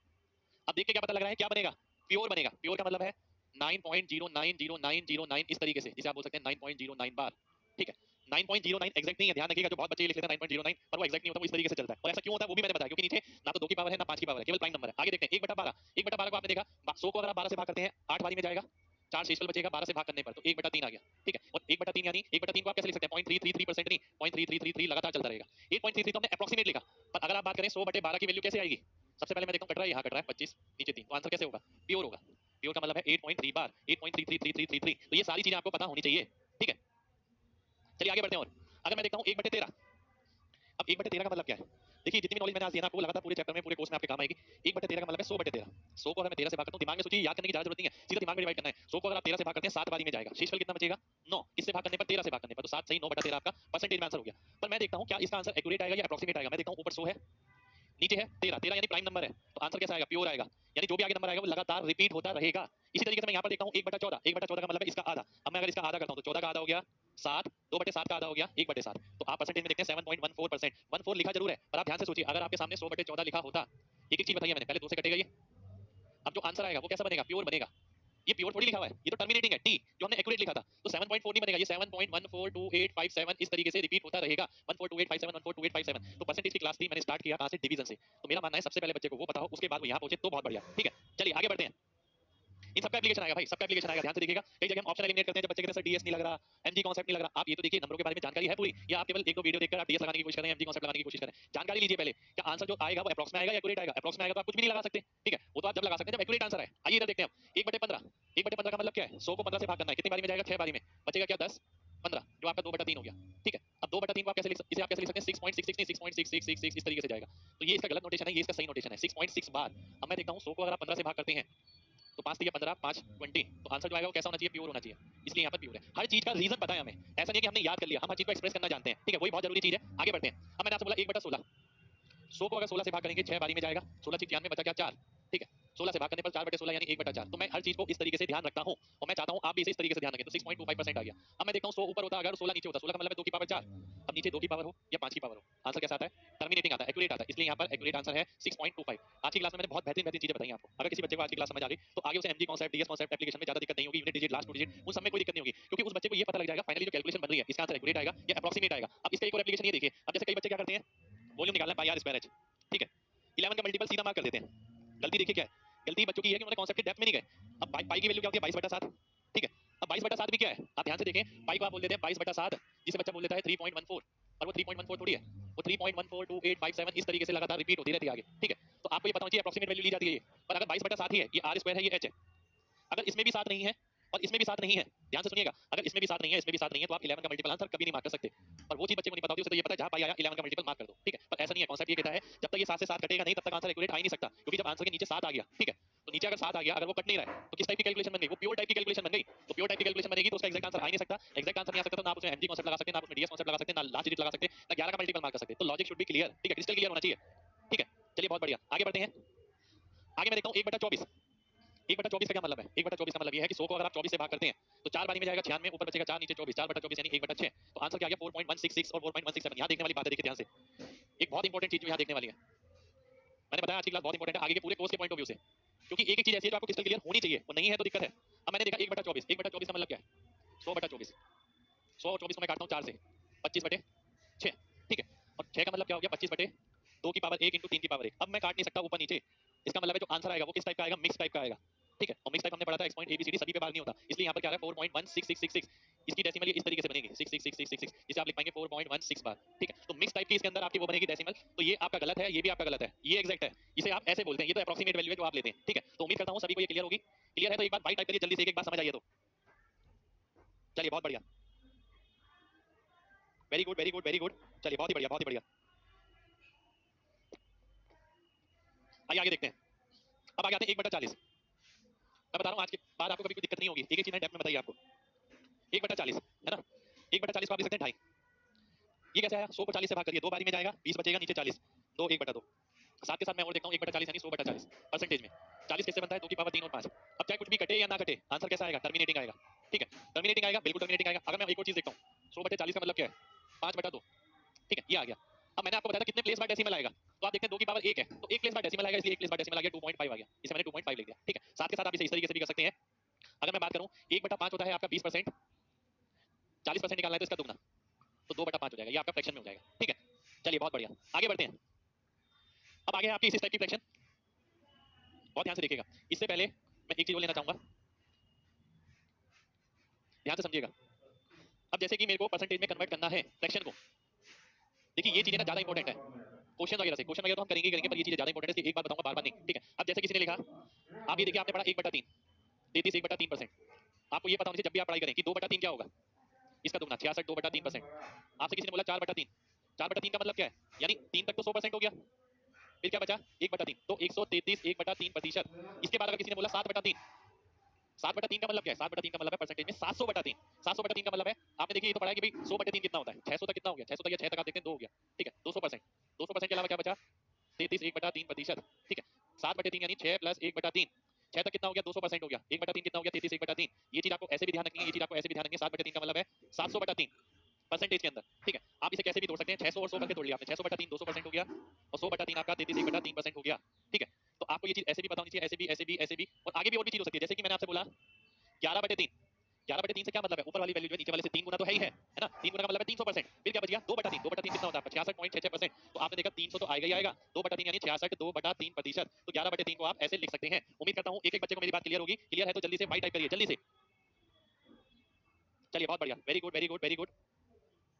अब देख के क्या पता लग रहा है क्या बनेगा, प्योर बनेगा। प्योर का मतलब है 9.090909 इस तरीके से, जिसे आप बोल सकते हैं 9.09 बार, ठीक है। 9.09 एग्जैक्ट नहीं है, ध्यान रखिएगा, जो बहुत बच्चे लिख लेते हैं 9.09, पर वो एग्जैक्ट नहीं होता, वो इस तरीके से चलता है। और ऐसा क्यों होता है वो भी मैंने बताया, क्योंकि नीचे ना तो 2 की पावर है ना 5 की पावर है, केवल प्राइम नंबर है। आगे देखते हैं 1/12, 1/12 को आपने देखा 100 को अगर आप 12 से भाग करते हैं 8 बारी में जाएगा, 4 शेषफल बचेगा 12 से भाग करने पर, तो 1/3 आ गया, ठीक है। और 1/3 यानी 1/3 को आप कैसे लिख सकते हैं 0.333% नहीं, 0.3333 लगातार चलता रहेगा। 8.33 तो हमने अप्रोक्सीमेट लिखा, पर अगर आप बात करें 100/12 की वैल्यू कैसे आएगी, सबसे पहले मैं देखता हूं कट रहा है, यहाँ कट रहा है 25 नीचे 3, तो आंसर कैसे होगा, प्योर होगा। प्योर का मतलब है 8.3 बार, 8.333333, तो ये सारी चीजें आपको पता होनी चाहिए, ठीक है। चलिए आगे बढ़ते हैं। और अगर मैं देखता हूँ 1/13, अब 1/13 का मतलब क्या है, देखिए जितनी भी नॉलेज मैंने आज दी है ना आपको, लगातार पूरे चैप्टर में पूरे कोर्स में आपके काम आएगी। 1/13 का मतलब है 100/13, 100 को अगर मैं 13 से भाग करता हूँ, दिमाग में सोचिए, याद करने की ज्यादा जरूरत नहीं है, सीधा दिमाग में डिवाइड करना है। 100 को अगर आप 13 से भाग करते हैं 7 बारी में जाएगा, शेषफल कितना बचेगा 9, किससे भाग करने पर 13 से भाग करने पर, तो 7 सही 9/13 आपका परसेंटेज में आंसर हो गया। पर मैं देखता हूँ क्या इसका आंसर एक्यूरेट आएगा या अप्रोक्सीमेट आएगा। मैं देखता हूँ ऊपर 100 है, नीचे है 13, 13 यानी प्राइम नंबर है, तो आंसर कैसा आएगा, प्योर आएगा। यानी जो भी आगे नंबर आएगा वो लगातार रिपीट होता रहेगा। इसी तरीके से मैं यहाँ पर देखता हूँ 1/14, 1/14 का मतलब है इसका आधा। अब मैं अगर इसका आधा करता हूँ तो 14 का आधा हो गया 7, 2/7 का आधा हो गया 1/7, तो आप परसेंटेज में देखते हैं 7.14%। 14 लिखा जरूर है, पर आप ध्यान से सोचिए, अगर आपके सामने 100/14 लिखा होता, एक एक चीज बताइए मैंने, पहले 2 से कटेगा ये, अब जो आंसर आएगा वो कैसा बनेगा, प्योर बनेगा। ये प्योर थोड़ी लिखा हुआ है, ये तो टर्मिनेटिंग है टी, जो हमने एक्यूरेट लिखा था, तो 7.4 नहीं बनेगा, ये 7.142857 इस तरीके से रिपीट होता रहेगा, 142857 142857। तो परसेंटेज की क्लास थी, मैंने स्टार्ट किया कहां से, डिवीजन से। तो मेरा मानना है सबसे पहले बच्चे को वो पता हो, उसके बाद वो यहां पहुंचे तो बहुत बढ़िया, ठीक है। चलिए आगे बढ़ते हैं। इन सबका एप्लीकेशन आएगा भाई, सबका एप्लीकेशन आएगा, ध्यान से देखिएगा। कई जगह हम ऑप्शन एलिमिनेट करते हैं जब बच्चे कहते हैं सर डीएस नहीं लग रहा, एमजी कांसेप्ट नहीं लग रहा। आप ये तो देखिए नंबरों के बारे में जानकारी है पूरी, या आप केवल एक दो वीडियो देखकर आप डीएस लगाने की कोशिश कर रहे हैं, एमजी कांसेप्ट लगाने की कोशिश कर रहे हैं। जानकारी लीजिए पहले, क्या आंसर जो आएगा वो अप्रॉक्स में आएगा या एक्यूरेट आएगा। अप्रॉक्स में आएगा तो आप कुछ भी नहीं लगा सकते, ठीक है, वो तो आप जब लगा सकते हैं जब एक्यूरेट आंसर है। आइए इधर देखते हैं हम 1/15, 1/15 का मतलब क्या है, 100 को 15 से भाग करना है, कितनी बारी में जाएगा, 6 बारी में, बचेगा क्या 10 15, जो आपका 2/3 हो गया, ठीक है। अब 2/3 को आप कैसे लिख सकते हैं, इसे आप कैसे लिख सकते हैं 6.66 नहीं 6.6666 इस तरीके से जाएगा। तो ये इसका गलत नोटेशन है, ये इसका सही नोटेशन है 6.6 बार। अब मैं देखता हूं 100 को अगर आप 15 से भाग करते हैं तो 5 3 15 5 20, तो आंसर जो आएगा वो कैसा होना चाहिए, प्योर होना चाहिए, इसलिए यहाँ पर प्योर है। हर चीज का रीजन पता है हमें, ऐसा नहीं है कि हमने याद कर लिया, हम हर चीज को एक्सप्रेस करना जानते हैं, ठीक है, वही बहुत जरूरी चीज है। आगे बढ़ते हैं। अब मैंने आपसे बोला 1/16, 100 को अगर 16 से भाग करेंगे 6 बारी में जाएगा, 16 चीज ध्यान में बचा क्या 4, ठीक है, 16 से भाग करने पर 4/16 यानी 1/4। तो मैं हर चीज को इस तरीके से ध्यान रखता हूं और मैं चाहता हूं आप भी इसे इस तरीके से ध्यान रखें। तो 6.25% आ गया। अब मैं देखता हूं 100 ऊपर होता अगर 16 नीचे होता, 16 का मतलब है 2 की पावर 4। अब नीचे 2 की पावर हो या 5 की पावर हो, आंसर कैसा आता है, टर्मिनेटिंग आता है, एक्यूरेट आता है, इसलिए यहाँ पर एक्यूरेट आंसर है 6.25। आज की क्लास में मैंने बहुत बेहतरीन बेहतरीन चीजें बताई आपको। अगर किसी बच्चे को आज की क्लास समझ आ गई तो आगे उसे MG concept DS concept application में ज्यादा दिक्कत नहीं होगी, यूनिट डिजिट लास्ट 2 डिजिट उन सब में कोई दिक्कत नहीं होगी, क्योंकि उस बच्चे को ये पता लग जाएगा फाइनली जो कैलकुलेशन बन रही है इसका आंसर एक्यूरेट आएगा या अप्रॉक्सीमेट आएगा। अब इसका एक और एप्लीकेशन ये देखिए, अब जैसे कई बच्चे क्या करते हैं, वॉल्यूम निकालना है पाई आर स्क्वायर एच, ठीक है, 11 का मल्टीपल सीधा मार्क कर देते हैं। गलती देखिए क्या है, गलती बच्चों की है कि उन्होंने कांसेप्ट के डेप्थ में नहीं गए। अब पाई की वैल्यू क्या होती है 22/7, ठीक है। अब 22/7 भी क्या है, आप ध्यान से देखें, पाई को आप बोल देते हैं 22/7, जिसे बच्चा बोल देता है 3.14, और वो 3.14 थोड़ी है, वो 3.142857 इस तरीके से लगातार रिपीट होती रहती है आगे, ठीक है। तो आपको ये पता होना चाहिए अप्रॉक्सीमेट वैल्यू ली जाती है ये, पर अगर 22/7 ही है, ये आर स्क्वायर है, ये एच है, अगर इसमें भी 7 नहीं है और इसमें भी 7 नहीं है, ध्यान से सुनिएगा, अगर इसमें भी 7 नहीं है, इसमें भी 7 नहीं है, तो आप 11 का मल्टीपल आंसर कभी नहीं मार्क कर सकते। और वो चीज बच्चे को नहीं पता होती, उसे तो ये पता है जहां पाई आया 11 का मल्टीपल मार्क कर दो, ठीक है। पर ऐसा नहीं है, कांसेप्ट ये कहता है जब तक ये 7 से 7 कटेगा नहीं तब तक आंसर एक्यूरेट आ ही नहीं सकता, क्योंकि जब आंसर के नीचे 7 आ गया, ठीक है, तो नीचे अगर 7 आ गया, अगर वो कट नहीं रहा है तो किस टाइप की कैलकुलेशन बन गई, वो प्योर टाइप की कैलकुलेशन बन गई। तो प्योर टाइप की कैलकुलेशन बनेगी तो उसका एग्जैक्ट आंसर आ ही नहीं सकता, एग्जैक्ट आंसर नहीं आ सकता तो ना आप उसमें एमजी कांसेप्ट लगा सकते हैं, ना आप उसमें डीएस कांसेप्ट लगा सकते हैं, ना लास्ट डिजिट लगा सकते हैं, ना 11 का मल्टीपल मार्क कर सकते। तो लॉजिक शुड बी क्लियर, ठीक है, क्रिस्टल क्लियर होना चाहिए, ठीक है। चलिए बहुत बढ़िया, आगे बढ़ते हैं। आगे मैं देखता हूं 1/24, 1/24 का क्या मतलब है, 1/24 का मतलब ये है कि 100 को अगर आप 24 से भाग करते हैं तो 4 बारी में जाएगा 96, ऊपर बचेगा 4, नीचे 24, 4/24 यानी 1/6। तो आंसर क्या आ गया 4.166 और 4.167। यहाँ देखने वाली बात है, देखिए ध्यान से, एक बहुत इंपॉर्टेंट चीज जो यहाँ देखने वाली है, मैंने बताया आज की क्लास बहुत इंपॉर्टेंट है आगे के पूरे कोर्स के पॉइंट ऑफ व्यू से, क्योंकि एक एक चीज ऐसी है जो आपको क्रिस्टल क्लियर होनी चाहिए, वो नहीं है तो दिक्कत है। अब मैंने देखा 1/24, 1/24 का मतलब क्या है, 100/24, 100 और 24 को मैं काटता हूँ 4 से, 25/6, ठीक है, और 6 का मतलब क्या हो गया 25/2 की पावर 1 इंटू 3 की पावर 1। अब मैं काट नहीं सकता ऊपर नीचे, इसका मतलब है जो आंसर आएगा वो किस टाइप का आएगा, मिक्स टाइप का आएगा, ठीक है। और मिक्स टाइप हमने पढ़ा था एक्स पॉइंट एबीसीडी सभी पे भाग नहीं होता, इसलिए यहाँ पर क्या आ रहा है 4.16666, इसकी डेसिमल ये इस तरीके से बनेगी 66666, इसे आप लिख पाएंगे 4.16 बार, ठीक है। तो मिक्स टाइप की इसके अंदर आपकी वो बनेगी डेसिमल, तो ये आपका गलत है, ये भी आपका गलत है, ये एग्जैक्ट है, इसे आप ऐसे बोलते हैं, ये तो अप्रोक्सीमेट वैल्यू है जो आप लेते हैं, ठीक है। तो उम्मीद करता हूँ सभी को ये क्लियर होगी, क्लियर है तो एक बार बाई टाइप करिए जल्दी से, एक बार समझ आइए तो। चलिए बहुत बढ़िया, very good very good very good, चलिए बहुत ही बढ़िया बहुत ही बढ़िया। आइए आगे देखते हैं। अब आगे आते हैं 1/40। मैं बता रहा हूँ आज के बाद आपको कभी कोई दिक्कत नहीं होगी, एक एक चीज मैंने डेप्थ में बताई आपको। 1/40 है ना, 1/40 को आप लिख सकते हैं 2.5। ये कैसे आया, 100 को 40 से भाग करिए, 2 बारी में जाएगा 20 बचेगा, नीचे 40, 2 1/2। साथ के साथ मैं और देखता हूँ 1/40 यानी 100/40 परसेंटेज में 40 कैसे बनता है, 2 की पावर 3 और 5। अब चाहे कुछ भी कटे या ना कटे आंसर कैसा आएगा, टर्मिनेटिंग आएगा, ठीक है, टर्मिनेटिंग आएगा, बिल्कुल टर्मिनेटिंग आएगा। अगर मैं एक और चीज देखता हूँ 100/40 का मतलब क्या है, 5/2, ठीक है, ये आ गया। अब मैंने आपको बताया था कितने प्लेस बाय डेसिमल आएगा, तो आप देखते हैं 2 की पावर 1 है तो 1 प्लेस बाय डेसिमल आएगा, इसलिए 1 प्लेस बाय डेसिमल आ गया 2.5 आ गया, इसे मैंने 2.5 लिख दिया, ठीक है। साथ के साथ आप इसे इस तरीके से भी कर सकते हैं। अगर मैं बात करूं 1/5 होता है आपका 20%, 40% निकालना है तो इसका दुगना, तो 2/5 हो जाएगा, ये आपका फ्रैक्शन में हो जाएगा, ठीक है। चलिए बहुत बढ़िया, आगे बढ़ते हैं। अब आगे है आपकी इस टाइप की फ्रैक्शन, बहुत ध्यान से देखिएगा। इससे पहले मैं एक चीज और लेना चाहूंगा, ध्यान से समझिएगा। अब जैसे कि मेरे को परसेंटेज में कन्वर्ट करना है फ्रैक्शन को, देखिए ये चीजें ना ज्यादा इंपॉर्टेंट है, क्वेश्चन वगैरह तो हम करेंगे करेंगे, पर ये चीजें ज्यादा इंपॉर्टेंट है, इसलिए एक बार बताऊंगा बार बार नहीं, ठीक है। अब जैसे किसी ने लिखा, आप ये देखिए आपने पढ़ा 1/3, 33 1/3%, आपको ये पता होना चाहिए जब भी आप पढ़ाई करें कि 2/3 क्या होगा, इसका दुगना 66 2/3%। आपसे किसी ने बोला 4/3, 4/3 का मतलब क्या है, यानी 3 तक तो 100% हो गया, फिर क्या बचा 1/3, तो 133 1/3%। इसके बाद अगर किसी ने बोला 7/3, 7/3 का मतलब क्या है, 7/3 का मतलब है परसेंटेज में 700/3, 700/3 का मतलब है, आपने देखिए ये तो पढ़ा है कि भाई 100/3 कितना होता है, 600 तक कितना हो गया, 600 तक या 6 तक आप देखते हैं 2 हो गया, ठीक है, 200%, 200% के अलावा क्या बचा 33 1/3%, ठीक है। 7/3 यानी 6 + 1/3, 6 तक कितना हो गया 200% हो गया, 1/3 कितना हो गया 33 1/3। ये चीज आपको ऐसे भी ध्यान रखनी है, ये चीज आपको ऐसे भी ध्यान रखनी है, 7/3 का मतलब है 700/3 परसेंटेज के अंदर, ठीक है। आप इसे कैसे भी तोड़ सकते हैं, 600 और 100 करके तोड़ लिया आपने, 600/3 200% हो गया, और 100/3 आपका 33 1/3% हो गया, ठीक है। तो आपको ये चीज ऐसे भी पता होनी चाहिए, ऐसे भी ऐसे भी ऐसे भी, और आगे भी और भी चीज हो सकती है, जैसे कि मैंने आपसे बोला 11/3, 11/3 से क्या मतलब है, ऊपर वाली वैल्यू जो है नीचे वाले से 3 गुना तो है ही है ना, 3 गुना का मतलब है 300%। फिर क्या बच गया 2/3, 2/3 कितना होता है 66.66%। तो आपने देखा 300 तो आएगा ही आएगा, 2/3 यानी 66 2/3%। तो 11/3 को आप ऐसे लिख सकते हैं। उम्मीद करता हूं एक एक बच्चे को मेरी बात क्लियर होगी। क्लियर है तो जल्दी से वाई टाइप करिए, जल्दी से। चलिए बहुत बढ़िया, very good very good very good,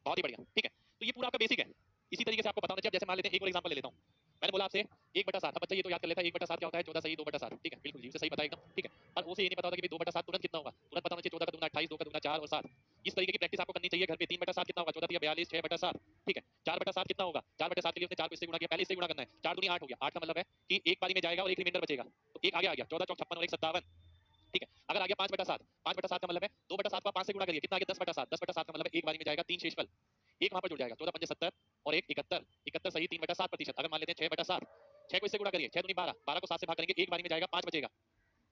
बहुत ही बढ़िया। ठीक है, तो ये पूरा आपका बेसिक है। इसी तरीके से आपको पता होना चाहिए। जैसे मान लेते हैं एक और एग्जांपल ले लेता हूं, मैंने बोला आपसे 1/7। अब बच्चा ये तो याद कर लेता है 1/7 क्या होता है, 14 सही 2/7। ठीक है, बिल्कुल जी, उसे सही पता है एकदम। ठीक है, पर उसे ये नहीं पता होता कि भाई 2/7 तुरंत कितना होगा। तुरंत पता होना चाहिए 14 का दुगना 28, 2 का दुगना 4 और 7। इस तरीके की प्रैक्टिस आपको करनी चाहिए घर पे। 3/7 कितना होगा, 14 42, 6/7। ठीक है, 4/7 कितना होगा, 4/7 के लिए उसने 4 को इससे गुणा किया, पहले इससे गुणा करना है। 4 दूनी 8 हो गया, 8 का मतलब है कि एक बारी में जाएगा और एक रिमाइंडर बचेगा। तो एक आगे आ गया, 14 चौक 56 और 1 57। ठीक है, अगर आ गया 5/7, 5/7 का मतलब है 2/7 को 5 से गुणा करिए, कितना आ गया 10/7, 10/7 का मतलब है एक बारी में जाएगा 3 शेषफल, एक वहां पर जुड़ जाएगा, 14 पंजे 70 और एक 71, 71 सही 3/7%। अगर मान लेते हैं 6/7, 6 को इससे गुणा करिए, 6 दूनी 12, 12 को 7 से भाग करेंगे, एक बारी में जाएगा 5 बचेगा,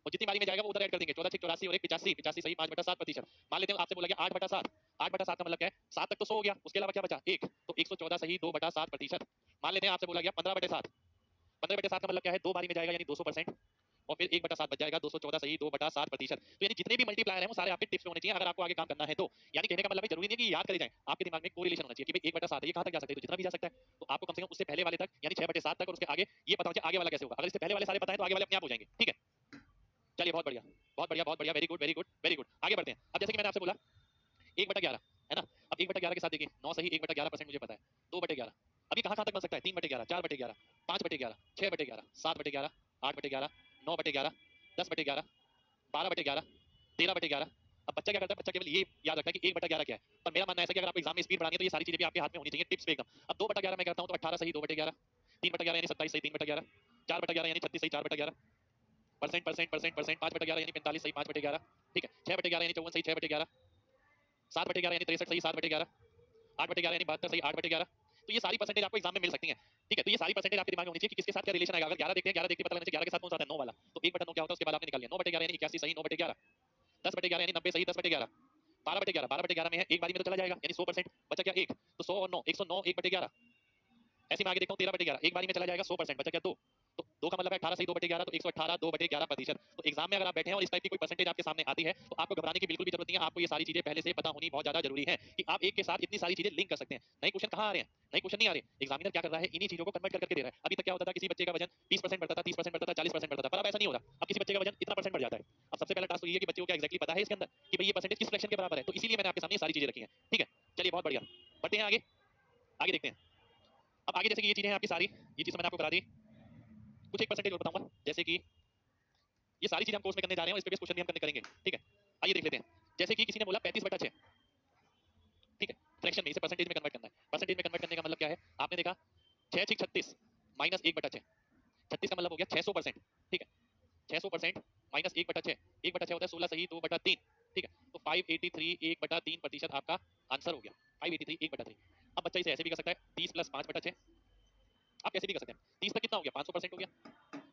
और जितनी बारी में जाएगा वो उधर ऐड कर देंगे, 14 6 84 और एक 85, 85 सही 5/7%। मान लेते हैं आपसे बोला गया 8/7, 8/7 का मतलब क्या है 7 तक तो 100 हो गया, उसके अलावा क्या बचा एक, तो 114 सही 2/7%। मान लेते हैं आपसे बोला गया 15/7, 15/7 का मतलब क्या है दो बारी में जाएगा यानी 200%, और फिर 1/7 बच जाएगा, 214 सही 2/7%। तो यानी जितने भी मल्टीप्लायर हैं वो सारे आपके टिप्स में होने चाहिए अगर आपको आगे काम करना है तो। यानी कहने का मतलब है जरूरी नहीं है कि याद करे जाए, आपके दिमाग में कोरिलेशन होना चाहिए कि भाई 1/7 है, ये कहां तक जा सकता है, तो जितना भी जा सकता है। तो आपको कम से कम उससे पहले वाले तक यानी 6/7 तक और उसके आगे ये पता होना चाहिए आगे वाला कैसे होगा। अगर इससे पहले वाले सारे पता है तो आगे वाले अपने आप हो जाएंगे। ठीक है, चलिए बहुत बढ़िया बहुत बढ़िया बहुत बढ़िया, very good very good very good. आगे बढ़ते हैं। अब जैसे कि मैंने आपसे बोला 1/11 है ना, अब 1/11 के साथ देखिए 9 सही 1/11% मुझे पता है, 2/11 अभी कहां कहां तक बन सकता है, 3/11, 4/11, 5/11, 6/11, 7/11, 8/11, 9/11, 10/11, 12/11, 13/11। अब बच्चा क्या करता है, बच्चा केवल ये याद रखता है कि 1/11 क्या है। पर मेरा मानना है ऐसा कि अगर आपको एग्जाम में स्पीड बढ़ानी है तो ये सारी चीजें भी आपके हाथ में होनी चाहिए टिप्स पे एकदम। अब 2/11 मैं करता हूं तो 18 सही 2/11, 3/11 यानी 27 सही 3/11, 4/11 यानी 36 सही 4/11, परसेंट परसेंट परसेंट परसेंट 5/11 यानी 45 सही 5/11। ठीक है, 6/11 यानी 54 सही 6/11, 7/11 यानी 63 सही 7/11, 8/11 यानी 72 सही 8/11। तो ये सारी परसेंटेज आपको एग्जाम में मिल सकती हैं। ठीक है, तो ये सारी परसेंटेज आपके दिमाग में होनी चाहिए कि किसके साथ क्या रिलेशन आएगा। अगर 11 देखते हैं, 11 देखते पता लगना चाहिए 11 के साथ कौन सा आता है 9 वाला, तो 1/9 क्या होता है उसके बाद आपने निकाल लिया। 9/11 यानी 81 सही 9/11, 10/11 यानी 90 सही 10/11, 12/11, 12/11 में है एक बारी में तो चला जाएगा यानी 100%, बचा क्या एक, तो 100 और 9 109 1/11। ऐसे में आगे देखता हूँ 13/11 एक बारी में चला जाएगा 100%, बचा क्या दो, तो दो का मतलब है 18 सही 2/11, तो 118 2/11%। तो एग्जाम में अगर आप बैठे हैं और इस टाइप की कोई परसेंटेज आपके सामने आती है तो आपको घबराने की बिल्कुल भी जरूरत नहीं है। आपको ये सारी चीजें पहले से पता होनी बहुत ज्यादा जरूरी है कि आप एक के साथ इतनी सारी चीजें लिंक कर सकते हैं। नए क्वेश्चन कहाँ आ रहे हैं, नए क्वेश्चन नहीं आ रहे, एग्जामिनर क्या कर रहा है इन्हीं चीजों को कन्वर्ट करके दे रहा है। अभी तक क्या होता था किसी बच्चे का वजन 20% बढ़ता था 30% बढ़ता था 40% बढ़ता था, पर अब ऐसा नहीं हो रहा। अब किसी बच्चे का वजन इतना परसेंट बढ़ जाता है। अब सबसे पहला टास्क तो ये है कि बच्चे को क्या एक्जैक्टली पता है इसके अंदर कि भाई ये परसेंटेज किस फ्रैक्शन के बराबर है, तो इसीलिए मैंने आपके सामने ये सारी चीजें रखी हैं। ठीक है, चलिए बहुत बढ़िया, बढ़ते हैं आगे, आगे देखते हैं। अब आगे जैसे कि ये चीजें हैं आपकी सारी, ये चीज मैंने आपको करा दी। कुछ एक परसेंटेज और बताऊंगा, जैसे कि ये सारी चीजें हम कोर्स में करने जा रहे हैं और इस पे बेस क्वेश्चन भी हम करने करेंगे। ठीक है, आइए देख लेते हैं। जैसे कि किसी ने बोला 35/6, ठीक है, फ्रैक्शन में इसे परसेंटेज में कन्वर्ट करना है। परसेंटेज में कन्वर्ट करने का मतलब क्या है, आपने देखा 6 6 36 माइनस 1/6, 36 का मतलब हो गया 600%। ठीक है, 600% माइनस 1/6, 1/6 होता है 16 सही 2/3। ठीक है, तो 583 1/3% आपका आंसर हो गया, 583 1/3। अब बच्चा इसे ऐसे भी कर सकता है 30 प्लस 5/6, आप कैसे भी कर सकते हैं। 30 तक कितना हो गया 500% हो गया,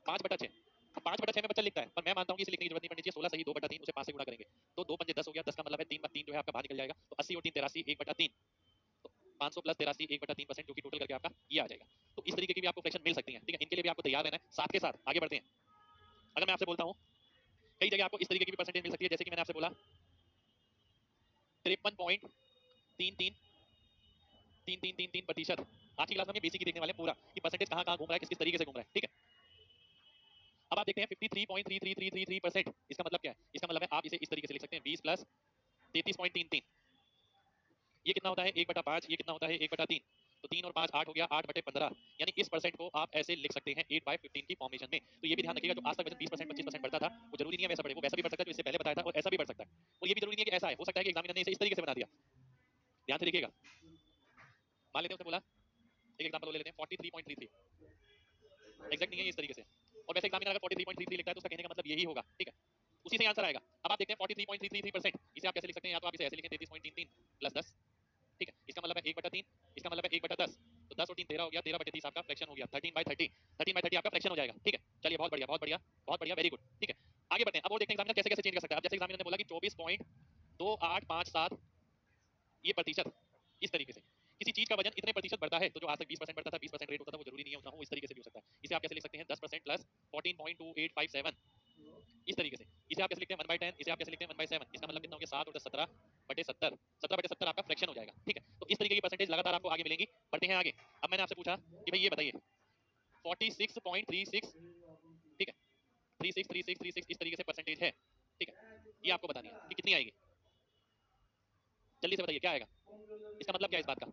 5/6। अब 5/6 में बच्चा लिखता है, पर मैं मानता हूं कि इसे लिखने की जरूरत नहीं पड़नी चाहिए। 16 सही 2/3, उसे 5 से गुणा करेंगे तो 2 पंजे 10 हो गया, 10 का मतलब है 3/3 जो है आपका बाहर निकल जाएगा, तो 80 और 3 83 1/3, तो 500 प्लस 83 1/3% जो कि टोटल करके आपका ये आ जाएगा। तो इस तरीके की भी आपको फ्रैक्शन मिल सकती है। ठीक है, इनके लिए भी आपको तैयार रहना है। साथ के साथ आगे बढ़ते हैं। अगर मैं आपसे बोलता हूँ कई जगह आपको इस तरीके की भी परसेंटेज मिल सकती है, जैसे कि मैंने आपसे बोला 53.333333%। आज की क्लास में हम ये बेसिक ही देखने वाले हैं पूरा कि परसेंटेज कहाँ कहाँ घूम रहा है, किस किस तरीके से घूम रहा है। ठीक है, अब आप देखते हैं 53.33333%। इसका मतलब क्या है, इसका मतलब है आप इसे इस तरीके से लिख सकते हैं 20 प्लस 33.33, ये कितना होता है 1/5, ये कितना होता है 1/3, तो 3 और 5 8 हो गया 8/15। यानी इस परसेंट को आप ऐसे लिख सकते हैं 8/15 की फॉर्मेशन में। तो ये भी ध्यान रखिएगा जो आज तक वजन 20% 25% बढ़ता था वो जरूरी नहीं है वैसा बढ़े, वो वैसा भी बढ़ सकता है जो इससे पहले बताया था, और ऐसा भी बढ़ सकता है। और ये भी जरूरी नहीं है कि ऐसा है, हो सकता है कि एग्जामिनर ने इसे इस तरीके से बना दिया। ध्यान से देखिएगा, मान लेते हैं उसने बोला एक एग्जांपल ले लेते हैं 43.33, एग्जैक्ट नहीं है ये इस तरीके से, और वैसे एग्जामिनर अगर 43.33 लिखता है तो उसका कहने का मतलब यही होगा। ठीक है, उसी से आंसर आएगा। अब आप देखते हैं 43.333%, इसे आप कैसे लिख सकते हैं, या तो आप इसे ऐसे लिखें 33.33 प्लस 10। ठीक है, इसका मतलब है 1/3, इसका मतलब है 1/10, तो 10 और 3 13 हो गया, 13/30 आपका फ्रैक्शन हो गया, 13/30, 13/30 आपका फ्रैक्शन हो जाएगा। ठीक है, चलिए बहुत बढ़िया बहुत बढ़िया बहुत बढ़िया, वेरी गुड। ठीक है, आगे बढ़ते हैं। अब और देखते हैं एग्जामिनर कैसे कैसे चेंज कर सकता है। अब जैसे एग्जामिनर ने बोला कि 24.2857 ये प्रतिशत, इस तरीके से किसी चीज का वजन इतने प्रतिशत बढ़ता है, तो जो आज तक 20% बढ़ता था 20% रेट होता था वो जरूरी नहीं है उतना हो, इस तरीके से भी हो सकता है। इसे आप कैसे लिख सकते हैं 10% प्लस 14.2857, इस तरीके से। इसे आप कैसे लिखते हैं 1/10, इसे आप कैसे लिखते हैं 1/7। इसका मतलब कितना हो गया 7 और 10 17/70, 17/70 आपका फ्रैक्शन हो जाएगा। ठीक है, तो इस तरीके की परसेंटेज लगातार आपको आगे मिलेंगी। बढ़ते हैं आगे। अब मैंने आपसे पूछा कि भाई ये बताइए 46.36, ठीक है, 36 इस तरीके से परसेंटेज है। ठीक है, ये आपको बतानी है कि कितनी आएगी। जल्दी से बताइए क्या आएगा, इसका मतलब क्या है इस बात का।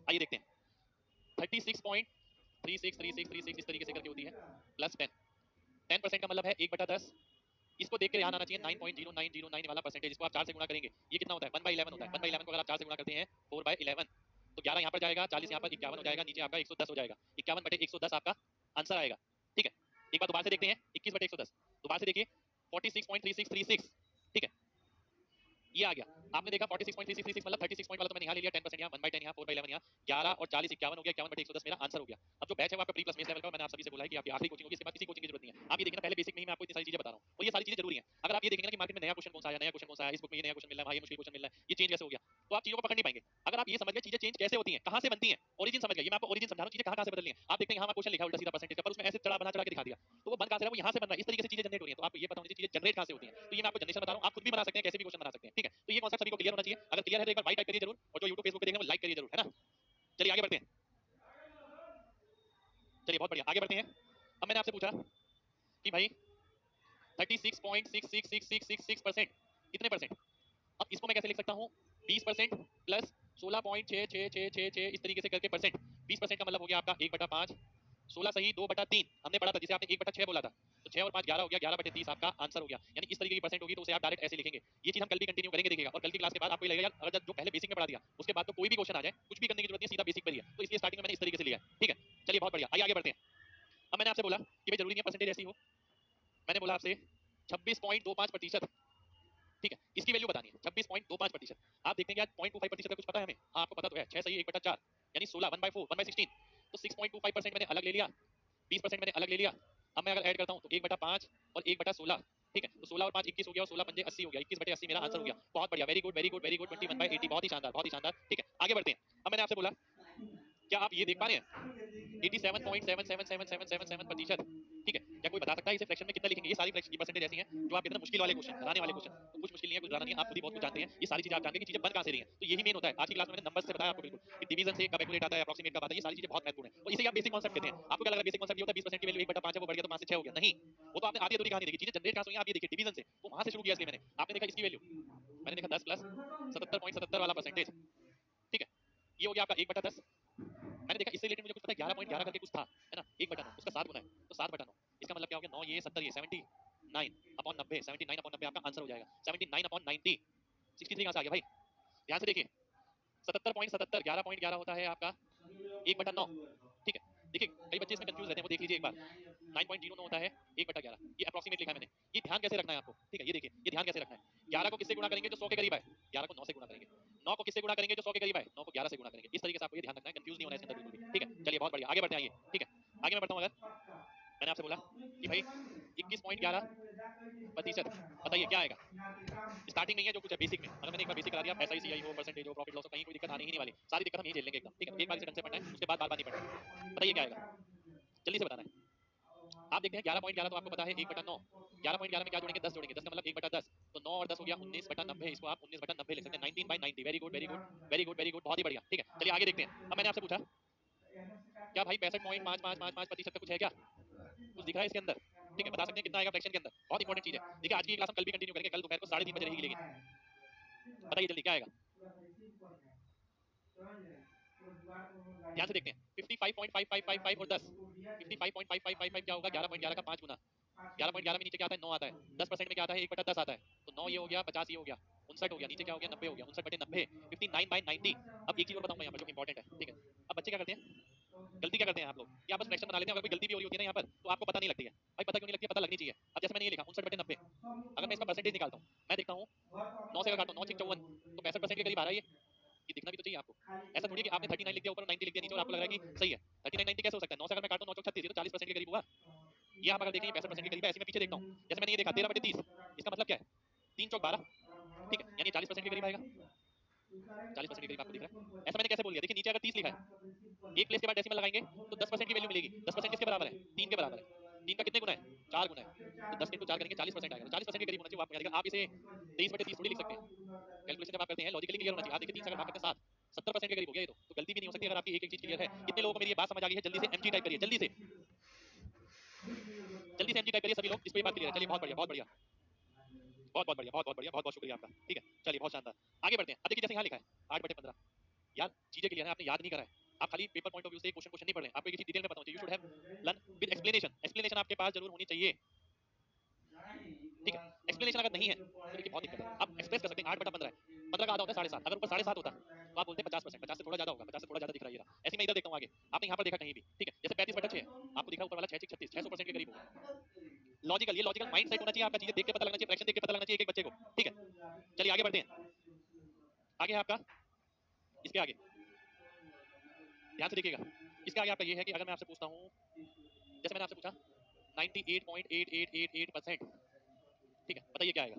आइए देखते हैं। 36.36 इस तरीके से करके होती है प्लस 10% का मतलब है 1/10। इसको देख के ध्यान आना चाहिए 9.0909 वाला परसेंटेज, इसको आप 4 से गुणा करेंगे ये कितना होता है 1/11 होता है। 1/11 को अगर आप 4 से गुणा करते हैं 4/11 तो 11 यहाँ पर जाएगा, 40 यहाँ पर 51 हो जाएगा, नीचे आपका 110 हो जाएगा। 51/110 आपका आंसर आएगा। ठीक है, एक बार दोबारा से देखते हैं 21/110, दोबारा से देखिए 46.3636। ठीक है, ये आ गया। आपने देखा 46.3636 मतलब 36 पॉइंट वाला तो मैंने यहाँ ले लिया 10% यहाँ 1/10 यहाँ 4/11 यहाँ 11 और 40 51 हो गया। 51/110 मेरा आंसर हो गया। अब जो बैच है वो आपका प्री प्लस मेस लेवल का, मैंने आप सभी से बोला है कि आपकी आखिरी कोचिंग होगी, इसके बाद किसी कोचिंग की जरूरत नहीं है। आप ये देखना पहले बेसिक में ही मैं आपको इतनी सारी चीजें बता रहा हूँ और ये सारी चीजें जरूरी है। अगर आप ये देखेंगे ना कि मार्केट में नया क्वेश्चन कौन सा आया, नया क्वेश्चन कौन सा आया, इस बुक में ये नया क्वेश्चन मिल रहा है, भाई ये मुश्किल क्वेश्चन मिल रहा है, ये चेंज कैसे हो गया, तो आप चीजों को पकड़ नहीं पाएंगे। अगर आप ये समझ गए चीजें चेंज कैसे होती हैं, कहां से बनती हैं, ओरिजिन समझ गए, ये मैं आपको ओरिजिन समझा रहा हूं, चीजें कहां से बदल रही हैं। आप देखते हैं यहाँ क्वेश्चन लिखा है उल्टा सीधा परसेंटेज का, पर उसमें ऐसे चढ़ा बना चढ़ा के दिखा दिया, तो वो बन कहां से रहा है, वो यहाँ से बन रहा है। इस तरीके से चीजें जनरेट हो रही हैं, तो आपको ये पता होनी चाहिए चीजें जनरेट कहां से होती हैं। तो ये मैं आपको जनरेशन बता रहा हूं, आप खुद भी बना सकते हैं, कैसे भी क्वेश्चन बना सकते हैं। ठीक है, तो ये कॉन्सेप्ट सभी को क्लियर होना चाहिए। अगर क्लियर है तो एक बार वाई टाइप करिए जरूर, और जो यूट्यूब फेसबुक पे देख रहे हैं वो लाइक करिए जरूर, है ना। चलिए आगे बढ़ते हैं। चलिए बहुत बढ़िया आगे बढ़ते हैं। अब मैंने आपसे पूछा कि भाई 36.666666% कितने परसेंट। अब इसको मैं कैसे लिख सकता हूँ 20% प्लस 16.6666 इस तरीके से करके परसेंट। 20% का मतलब हो गया आपका 1/5, 16 सही 2/3 हमने पढ़ा था, जिसे आपने 1/6 बोला था, तो 6 और 5 11 हो गया, 11/30 आपका आंसर हो गया। यानी इस तरीके की परसेंट होगी, तो उसे आप डायरेक्ट ऐसे लिखेंगे। ये चीज हम कल भी कंटिन्यू करेंगे, देखिएगा। और कल की क्लास के बाद आपको लगेगा यार अगर जो पहले बेसिक में पढ़ा दिया उसके बाद तो कोई भी क्वेश्चन आ जाए कुछ भी करने की जरूरत नहीं, सीधा बेसिक पर ही है, तो इसलिए स्टार्टिंग में मैंने इस तरीके से लिया है। ठीक है, चलिए बहुत बढ़िया आइए आगे बढ़ते हैं। अब मैंने आपसे बोला कि भाई जरूरी नहीं है परसेंटेज ऐसी हो, मैंने बोला आपसे 26.25%। ठीक है, इसकी वैल्यू बतानी है 26.25%। आप देखते हैं कि आज 0.25% का कुछ पता है हमें, हाँ आपको पता तो है 6 सही 1/4 यानी 16 1/4 1/16, तो 6.25% मैंने अलग ले लिया, 20% मैंने अलग ले लिया। अब मैं अगर ऐड करता हूं तो 1/5 और 1/16। ठीक है, तो 16 और 5 21 हो गया और 16 पंजे 80 हो गया, 21/80 मेरा आंसर हो गया। बहुत बढ़िया, very good very good very good, 21/80, बहुत ही शानदार बहुत ही शानदार। ठीक है आगे बढ़ते हैं। अब मैंने आपसे बोला क्या आप ये देख पा रहे हैं 87.777777%। ठीक है, क्या कोई बता सकता है इसे फ्रैक्शन में कितना लिखेंगे। ये सारी फ्रैक्शन की परसेंटेज ऐसी हैं जो आप कहते हैं मुश्किल वाले क्वेश्चन, डराने वाले क्वेश्चन, तो कुछ मुश्किल नहीं है कुछ डराना नहीं है, आप खुद ही बहुत कुछ जानते हैं। ये सारी चीजें आप जानते हैं कि चीजें बन कहां से रही हैं, तो यही मेन होता है। आज की क्लास में मैंने नंबर्स से बताया आपको बिल्कुल कि डिवीजन से कब कैलकुलेट आता है, अप्रॉक्सीमेट कब आता है, ये सारी चीजें बहुत महत्वपूर्ण है और इसे आप बेसिक कांसेप्ट कहते हैं। आपको क्या लग रहा है बेसिक कांसेप्ट ये होता है 20% की वैल्यू 1/5 है वो बढ़ गया तो 5 से 6 हो गया, नहीं, वो तो आपने आधी अधूरी कहानी देखी। चीजें जनरेट कहां से हुई हैं आप ये देखिए डिवीजन से, तो वहां से शुरू किया इसलिए मैंने। आपने देखा इसकी वैल्यू, मैंने देखा 10 प्लस 77.77 वाला परसेंटेज। ठीक है, ये हो गया आपका 1/10। मैंने देखा इससे रिलेटेड मुझे कुछ पता है 11.11 करके कुछ था, है ना, 1/9 उसका 7 गुना है, तो 7/9 इसका मतलब क्या हो गया 9 ये 70 ये 79/90, 79/90 आपका आंसर हो जाएगा। 79/90 63 कहां से आ गया भाई, ध्यान से देखिए 77.77 11.11 होता है आपका 1/9। ठीक है, देखिए कई बच्चे इसमें कंफ्यूज रहते हैं, वो देख लीजिए एक बार 9.09 होता है 1/11, ये अप्रोक्सीमेट लिखा है मैंने। ये ध्यान कैसे रखना है आपको, ठीक है, ये देखिए ये ध्यान कैसे रखना है। 11 को किससे गुणा करेंगे जो 100 के करीब आए, 11 को 9 से गुणा करेंगे, 9 को किससे गुणा करेंगे जो 100 के करीब आए, 9 को 11 से गुणा करेंगे। इस तरीके से आपको ये ध्यान रखना है, कंफ्यूज नहीं होना है इसके अंदर बिल्कुल भी। ठीक है, चलिए बहुत बढ़िया आगे बढ़ते हैं आइए। ठीक है, आगे मैं बढ़ता हूं। अगर मैंने आपसे बोला कि भाई 21.11%, बताइए क्या आएगा। स्टार्टिंग में ही है जो कुछ है बेसिक में, अगर मैंने एक बार बेसिक करा दिया एस आई सी आई हो परसेंटेज हो प्रॉफिट लॉस हो कहीं कोई दिक्कत आने ही नहीं वाली, सारी दिक्कत हम यही झेल लेंगे एकदम। ठीक है, एक बार इसे ढंग से पढ़ना है उसके बाद बार बार नहीं पढ़ना है। बताइए क्या आएगा, जल्दी से बताना है। आप देखते हैं 11.11 तो आपको पता है 1/9, 11.11 में क्या जोड़ेंगे 10 जोड़ेंगे, 10 का मतलब 1/10, तो 9 और 10 हो गया 19/90, इसको आप 19/90 लिख सकते हैं। 19/90, very good very good very good very good, बहुत ही बढ़िया। ठीक है, चलिए आगे देखते हैं। अब मैंने आपसे पूछा क्या भाई 65.5555% का कुछ है क्या, कुछ दिख रहा है इसके अंदर। ठीक है, बता सकते हैं कितना आएगा फ्रैक्शन के अंदर, बहुत इंपॉर्टेंट चीज है। देखिए आज की क्लास हम कल भी कंटिन्यू करेंगे, कल दोपहर को 3:30 बजे रहेगी, लेकिन बताइए जल्दी क्या आएगा, ध्यान से देखते हैं। 55.5555 और 10, 55.5555 क्या होगा 11.11 का 5 गुना। 11.11 में नीचे क्या आता है 9 आता है, 10% में क्या आता है 1/10 आता है, तो 9 ये हो गया 50 ये हो गया 59 हो गया, नीचे क्या हो गया 90 हो गया, 59/90, 59/90। अब एक चीज और बताऊंगा यहाँ पर जो इंपॉर्टेंट है। ठीक है, अब बच्चे क्या करते हैं, गलती क्या करते हैं आप लोग, यहाँ पर फ्रैक्शन बना लेते हैं, अगर कोई गलती भी हो रही होती है ना यहाँ पर तो आपको पता नहीं लगती है। भाई पता क्यों नहीं लगती है, पता लगनी चाहिए। अब जैसे मैंने ये लिखा 59/90, अगर मैं इसका परसेंटेज निकालता हूँ, मैं देखता हूँ 9 से अगर काटता हूँ 9×54 तो 65% के करीब आ रहा है ये दिखना भी तो चाहिए आपको। ऐसा थोड़ी है कि आपने 39 लिख दिया ऊपर 90 लिख दिया नीचे और आपको लग रहा है कि सही है। 39 90 कैसे हो सकता है, 9 से अगर मैं काटूं 9×36 तो 40% के करीब हुआ। ये आप अगर देखें 65% के करीब है, ऐसे मैं पीछे देखता हूँ जैसे मैंने ये देखा 13/30, इसका मतलब क्या है 3 चौक 12। ठीक है, यानी 40% के करीब आएगा, 40% के करीब आपको दिख रहा है। ऐसा मैंने कैसे बोल दिया, देखिए नीचे अगर 30 लिखा है एक प्लेस के बाद डेसिमल लगाएंगे तो 10% की वैल्यू मिलेगी, 10% किसके बराबर है 3 के बराबर है। 3 का कितने गुना है? 4 गुना है। तो 10 into 4 करेंगे 40% आएगा। तो 40% के करीब होना चाहिए वो आपको याद रहेगा। आप इसे 23/30 थोड़ी लिख सकते हैं। कैलकुलेशन जब आप करते हैं लॉजिकली क्लियर होना चाहिए। आप देखिए 3 से अगर भाग करते हैं 7, 70% के करीब हो गया ये तो गलती भी नहीं हो सकती अगर आपकी एक एक चीज क्लियर है। कितने लोगों को मेरी ये बात समझ आ गई है? जल्दी से एमजी टाइप करिए, जल्दी से एमजी टाइप करिए सभी लोग, जिसको ये बात क्लियर है। चलिए बहुत बढ़िया, बहुत बढ़िया, बहुत बहुत बढ़िया, बहुत बहुत बढ़िया, बहुत बहुत शुक्रिया आपका। ठीक है, चलिए बहुत शानदार, आगे बढ़ते हैं। अब देखिए जैसे यहाँ लिखा है 8/15, यार चीजें क्लियर है, आपने याद नहीं करा है। आप खाली पेपर पॉइंट ऑफ व्यू से क्वेश्चन नहीं पढ़ रहे हैं, आपको एक चीज डिटेल में पता होना चाहिए। You should have learn with explanation. Explanation आपके पास जरूर होनी चाहिए। ठीक है, एक्सप्लेनेशन अगर नहीं है तो देखिए बहुत दिक्कत है। आप एक्सप्रेस कर सकते हैं 8/15 है, 15 का आधा होता है 7.5, अगर ऊपर 7.5 होता तो आप बोलते हैं 50%, 50 से थोड़ा ज्यादा होगा, 50 से थोड़ा ज्यादा दिख रहा है ये रहा। ऐसे मैं इधर देखता हूँ आगे, आपने यहाँ पर देखा कहीं भी। ठीक है, जैसे 35/6 आपको दिखा ऊपर वाला 6 36 600% के करीब होगा। लॉजिकल, ये लॉजिकल माइंड सेट होना चाहिए आपका, चीजें देख के पता लगना चाहिए, फ्रैक्शन देख के पता लगना चाहिए एक एक बच्चे को। ठीक है, चलिए आगे बढ़ते हैं। आगे है आपका, इसके आगे ध्यान से देखिएगा, इसके आगे आपका ये है कि अगर मैं आपसे पूछता हूँ, जैसे मैंने आपसे पूछा 98.8888%, ठीक है, बताइए क्या आएगा?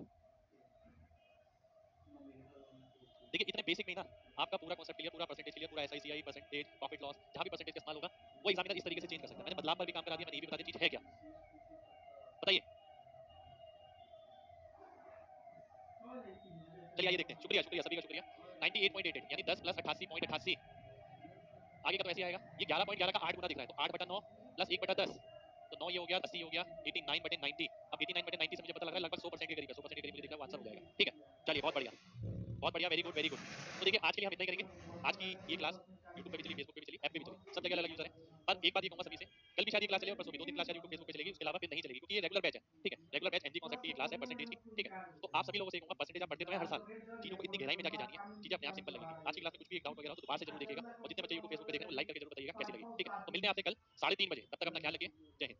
देखिए इतने बेसिक में ही ना आपका पूरा कॉन्सेप्ट क्लियर, पूरा परसेंटेज क्लियर, पूरा एसआईसीआई परसेंटेज, प्रॉफिट लॉस, जहां भी परसेंटेज का इस्तेमाल होगा वो एग्जामिनर इस तरीके से चेंज कर सकता है। मैंने बदलाव पर भी काम करा दिया, मैंने ये भी बता दिया चीज है क्या, बताइए। चलिए आइए देखते हैं, शुक्रिया शुक्रिया सभी का शुक्रिया। 98.88 यानी 10 प्लस 88.88, आगे का तो ऐसे आएगा। ये 11.11 का 8 गुना दिख रहा है, तो 8/9 प्लस 1/10, तो 9 ये हो गया, 80 हो गया, 89/90। अब 89/90 से मुझे पता लग रहा है लगभग 100% के करीब है, 100% के करीब मुझे दिख रहा है वो आंसर हो जाएगा। ठीक है, चलिए बहुत बढ़िया, बहुत बढ़िया, वेरी गुड वेरी गुड। तो देखिए आज के लिए हम इतना ही करेंगे। आज की ये क्लास यूट्यूब पे भी चली, फेसबुक पे भी चली, ऐप पे भी चली, सब जगह अलग अलग यूजर है। पर एक बात ये कहूंगा सभी से, कल भी शायद ये क्लास चले और परसों भी, 2 दिन क्लास शायद यूट्यूब फेसबुक पे चलेगी, उसके अलावा फिर नहीं चलेगी, क्योंकि ये रेगुलर बैच है। ठीक है, रेगुलर बैच एनजी कॉन्सेप्ट की ये क्लास है परसेंटेज की। ठीक है, तो आप सभी लोगों से कहूंगा परसेंटेज आप पढ़ते तो हैं हर साल, चीजों को इतनी गहराई में जाके जानिए, चीजें अपने आप सिंपल लगेंगी। आज की क्लास में कुछ भी एक डाउट वगैरह हो तो दोबारा से जरूर देखिएगा, और जितने बच्चे यूट्यूब फेसबुक पे देख रहे हैं वो लाइक करके जरूर बताइएगा कैसी लगी। ठीक है, तो मिलते हैं आपसे कल 3:30 बजे, तब तक अपना ख्याल रखिए। जय हिंद।